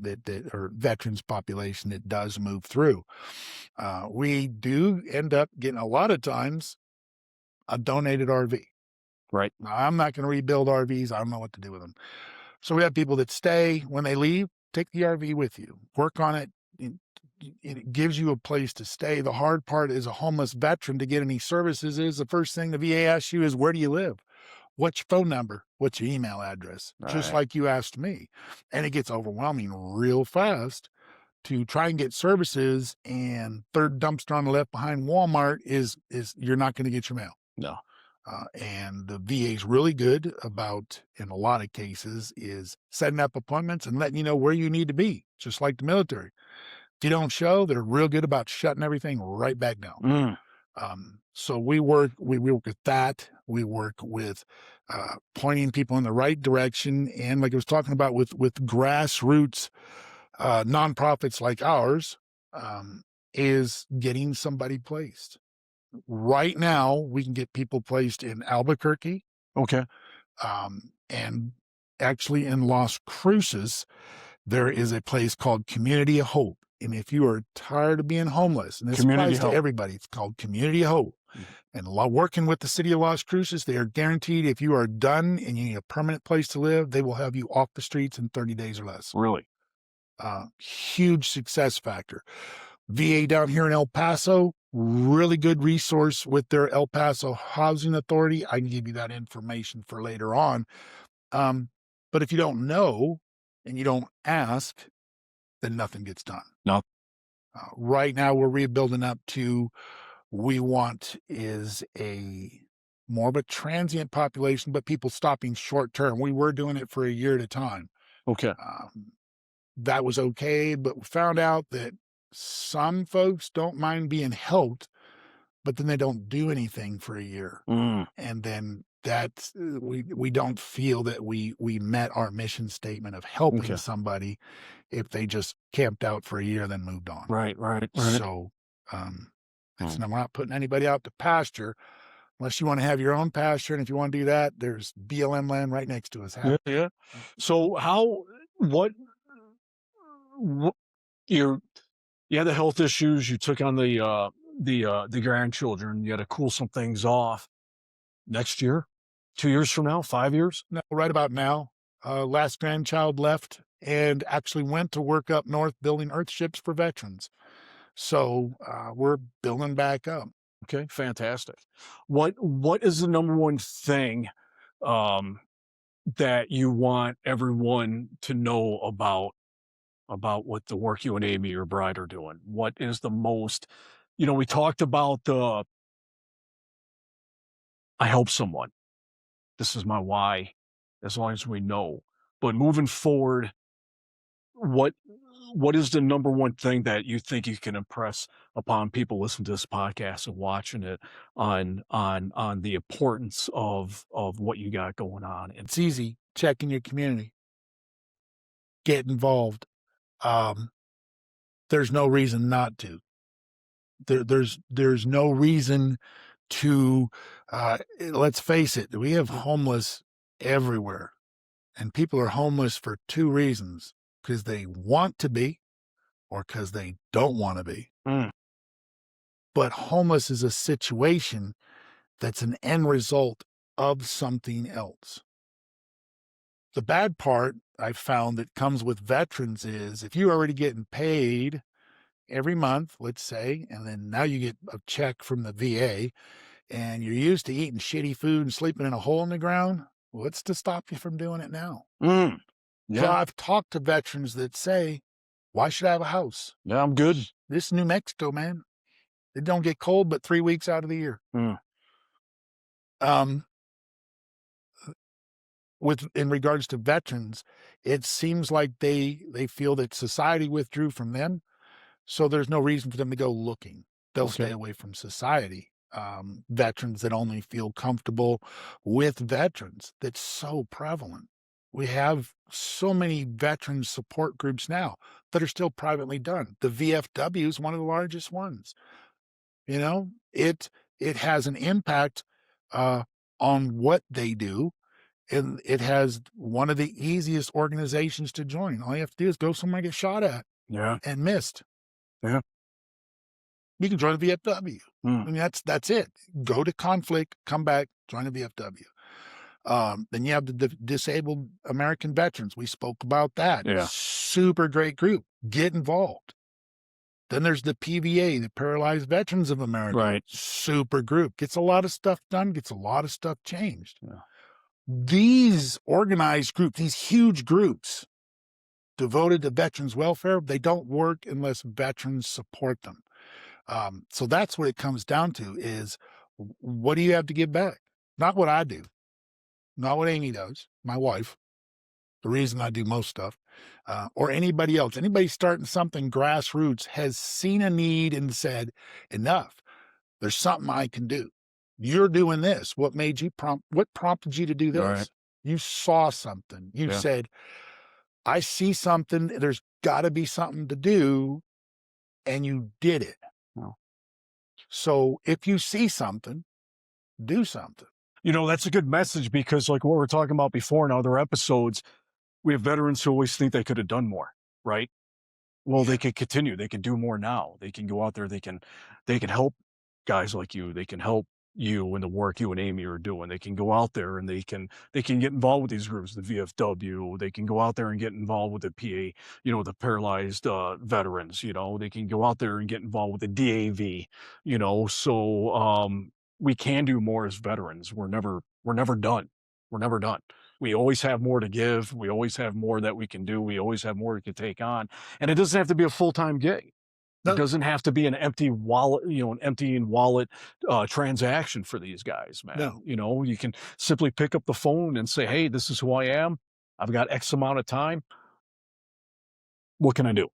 or veterans population that does move through. We do end up getting a lot of times a donated RV. Right. Now, I'm not going to rebuild RVs. I don't know what to do with them. So we have people that stay. When they leave, take the RV with you. Work on it. It gives you a place to stay. The hard part as a homeless veteran to get any services is the first thing the VA asks you is, where do you live? What's your phone number? What's your email address? Just like you asked me. And it gets overwhelming real fast to try and get services, and third dumpster on the left behind Walmart is you're not going to get your mail. No. And the VA is really good about, in a lot of cases, is setting up appointments and letting you know where you need to be, just like the military. If you don't show, they're real good about shutting everything right back down. So we work with that. We work with pointing people in the right direction. And like I was talking about with grassroots nonprofits like ours, is getting somebody placed. Right now, we can get people placed in Albuquerque. Okay. And actually in Las Cruces, there is a place called Community of Hope. And if you are tired of being homeless, and this applies to everybody, it's called Community of Hope. And working with the city of Las Cruces, they are guaranteed if you are done and you need a permanent place to live, they will have you off the streets in 30 days or less. Really? Huge success factor. VA down here in El Paso, really good resource with their El Paso Housing Authority. I can give you that information for later on. But if you don't know and you don't ask, then nothing gets done. No. Right now, we're rebuilding up to, we want is a more of a transient population, but people stopping short term. We were doing it for a year at a time. Okay. That was okay, but we found out that some folks don't mind being helped, but then they don't do anything for a year. And then that's, we don't feel that we met our mission statement of helping somebody if they just camped out for a year and then moved on. Right. So, we're not putting anybody out to pasture unless you want to have your own pasture. And if you want to do that, there's BLM land right next to us. Yeah. So what you had the health issues, you took on the grandchildren, you had to cool some things off. Next year, 2 years from now, 5 years? No, right about now. Last grandchild left and actually went to work up north building earthships for veterans. So we're building back up. Okay, fantastic. What is the number one thing that you want everyone to know about what the work you and Amy, your bride, are doing? What is the most, we talked about I help someone. This is my why, as long as we know. But moving forward, what is the number one thing that you think you can impress upon people listening to this podcast and watching it on the importance of what you got going on? And it's easy. Check in your community. Get involved. There's no reason not to. There's no reason to, let's face it, we have homeless everywhere. And people are homeless for two reasons: because they want to be or because they don't want to be. But homeless is a situation that's an end result of something else. The bad part I found that comes with veterans is if you're already getting paid every month, let's say, and then now you get a check from the VA and you're used to eating shitty food and sleeping in a hole in the ground, what's to stop you from doing it now? So Yeah. I've talked to veterans that say, why should I have a house? Yeah, I'm good. This is New Mexico, man. It don't get cold but 3 weeks out of the year. Um, in regards to veterans, it seems like they feel that society withdrew from them, so there's no reason for them to go looking. They'll stay away from society. Veterans that only feel comfortable with veterans, that's so prevalent. We have so many veteran support groups now that are still privately done. The VFW is one of the largest ones. You know, it has an impact on what they do, and it has one of the easiest organizations to join. All you have to do is go somewhere and get shot at and missed. Yeah. You can join the VFW. I mean, that's it. Go to conflict, come back, join the VFW. Then you have the Disabled American Veterans. We spoke about that. Yeah. Super great group. Get involved. Then there's the PVA, the Paralyzed Veterans of America. Right. Super group. Gets a lot of stuff done, gets a lot of stuff changed. Yeah. These organized groups, these huge groups devoted to veterans welfare, they don't work unless veterans support them. So that's what it comes down to is, what do you have to give back? Not what I do, not what Amy does, my wife, the reason I do most stuff, or anybody else. Anybody starting something grassroots has seen a need and said, enough, there's something I can do. You're doing this. What prompted you to do this? Right. You saw something. You said, I see something. There's got to be something to do. And you did it. Oh. So if you see something, do something. You know, that's a good message, because like what we were talking about before in other episodes, we have veterans who always think they could have done more, right? Well, they can continue. They can do more now. They can go out there. They can help guys like you. They can help you in the work you and Amy are doing. They can go out there and they can get involved with these groups, the VFW. They can go out there and get involved with the PA, you know, the paralyzed veterans. You know, they can go out there and get involved with the DAV. You know, so we can do more as veterans. We're never done. We're never done. We always have more to give. We always have more that we can do. We always have more we can take on, and it doesn't have to be a full-time gig. It doesn't have to be an empty wallet, you know, an emptying wallet transaction for these guys, man. No. You know, you can simply pick up the phone and say, hey, this is who I am. I've got X amount of time. What can I do?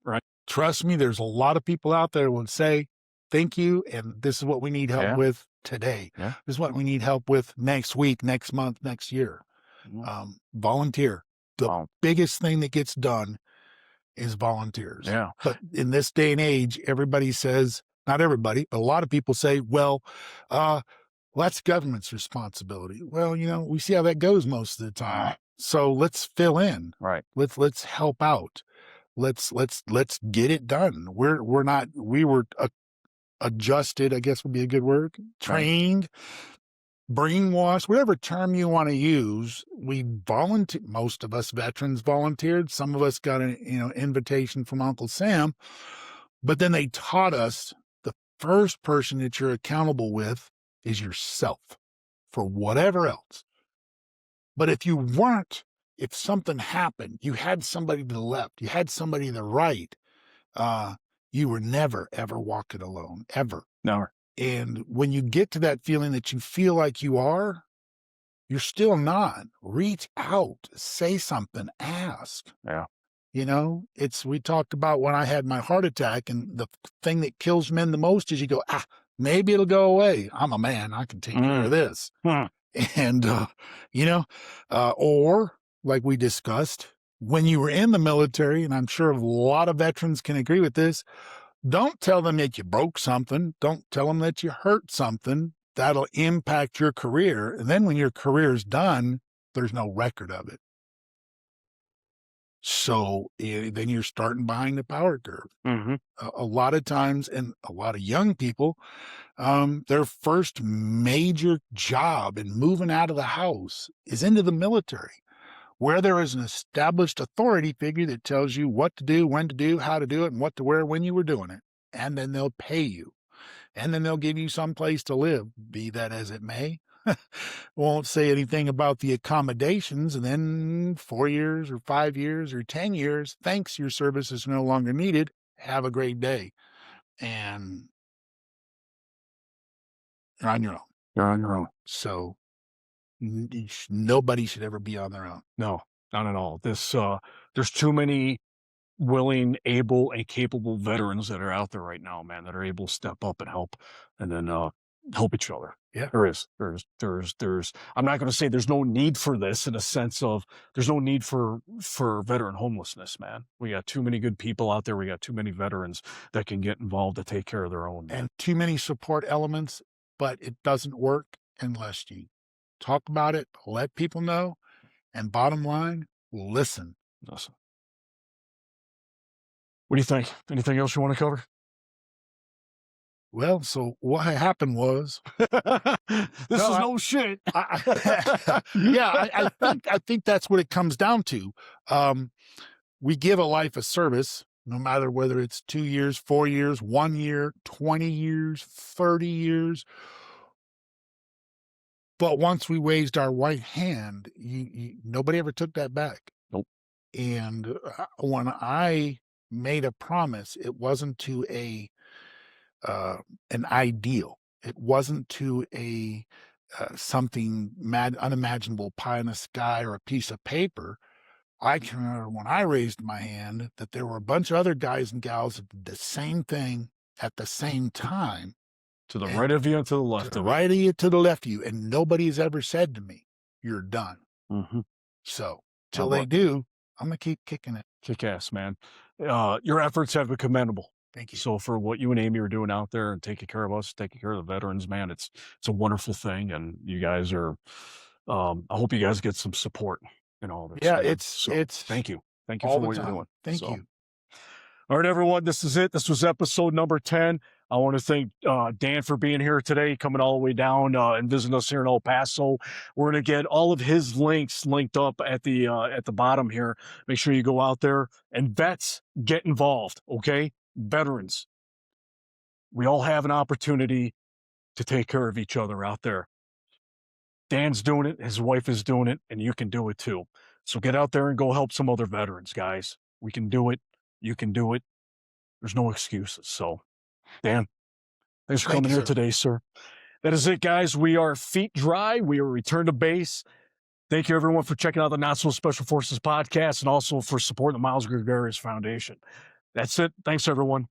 Right. Trust me, there's a lot of people out there who will say, thank you, and this is what we need help with today. Yeah. This is what we need help with next week, next month, next year. Volunteer. The biggest thing that gets done is volunteers. Yeah. But in this day and age, everybody says, not everybody, but a lot of people say, well, that's government's responsibility. Well, you know, we see how that goes most of the time. So let's fill in. Right. Let's help out. Let's get it done. We were adjusted, I guess would be a good word, trained, brainwashed, whatever term you want to use. We volunteer. Most of us veterans volunteered. Some of us got an invitation from Uncle Sam, but then they taught us the first person that you're accountable with is yourself for whatever else. But if you weren't, if something happened, you had somebody to the left, you had somebody to the right, you were never, ever walking alone, ever. Never. And when you get to that feeling that you feel like you are, you're still not. Reach out, say something, ask. Yeah. You know, we talked about when I had my heart attack, and the thing that kills men the most is you go, maybe it'll go away. I'm a man. I can take care of this. And, or like we discussed, when you were in the military, and I'm sure a lot of veterans can agree with this, don't tell them that you broke something. Don't tell them that you hurt something. That'll impact your career. And then when your career is done, there's no record of it. So then you're starting behind the power curve. A lot of times, and a lot of young people, their first major job in moving out of the house is into the military. Where there is an established authority figure that tells you what to do, when to do, how to do it, and what to wear when you were doing it, and then they'll pay you, and then they'll give you some place to live, be that as it may. Won't say anything about the accommodations, and then 4 years or 5 years or 10 years, thanks, your service is no longer needed. Have a great day. And you're on your own. You're on your own. So nobody should ever be on their own. No, not at all. There's too many willing, able, and capable veterans that are out there right now, man, that are able to step up and help, and then help each other. Yeah. There's. I'm not going to say there's no need for this in a sense of there's no need for veteran homelessness, man. We got too many good people out there. We got too many veterans that can get involved to take care of their own, man. And too many support elements, but it doesn't work unless you talk about it, let people know, and bottom line, listen. Listen. What do you think? Anything else you want to cover? Well, so what happened was no shit. Yeah, I think that's what it comes down to. We give a life of service, no matter whether it's 2 years, 4 years, 1 year, 20 years, 30 years. But once we raised our right hand, nobody ever took that back. Nope. And when I made a promise, it wasn't to an ideal. It wasn't to something unimaginable, pie in the sky, or a piece of paper. I can remember when I raised my hand that there were a bunch of other guys and gals that did the same thing at the same time. To the right of you and to the left. To the right of you, to the left of you. And nobody's ever said to me, you're done. Mm-hmm. So till they do, I'm going to keep kicking it. Kick ass, man. Your efforts have been commendable. Thank you. So for what you and Amy are doing out there and taking care of us, taking care of the veterans, man, it's a wonderful thing. And you guys are, I hope you guys get some support in all this. Yeah, man. it's thank you. Thank you all for the what you're time. doing. Thank you. All right, everyone, this is it. This was episode number 10. I want to thank Dan for being here today, coming all the way down and visiting us here in El Paso. We're going to get all of his links linked up at the bottom here. Make sure you go out there, and vets, get involved, okay? Veterans, we all have an opportunity to take care of each other out there. Dan's doing it, his wife is doing it, and you can do it too. So get out there and go help some other veterans, guys. We can do it. You can do it. There's no excuses. So, Dan, thanks for coming here today, sir. That is it, guys. We are feet dry. We are return to base. Thank you, everyone, for checking out the Not So Special Forces podcast and also for supporting the Miles Gregarious Foundation. That's it. Thanks, everyone.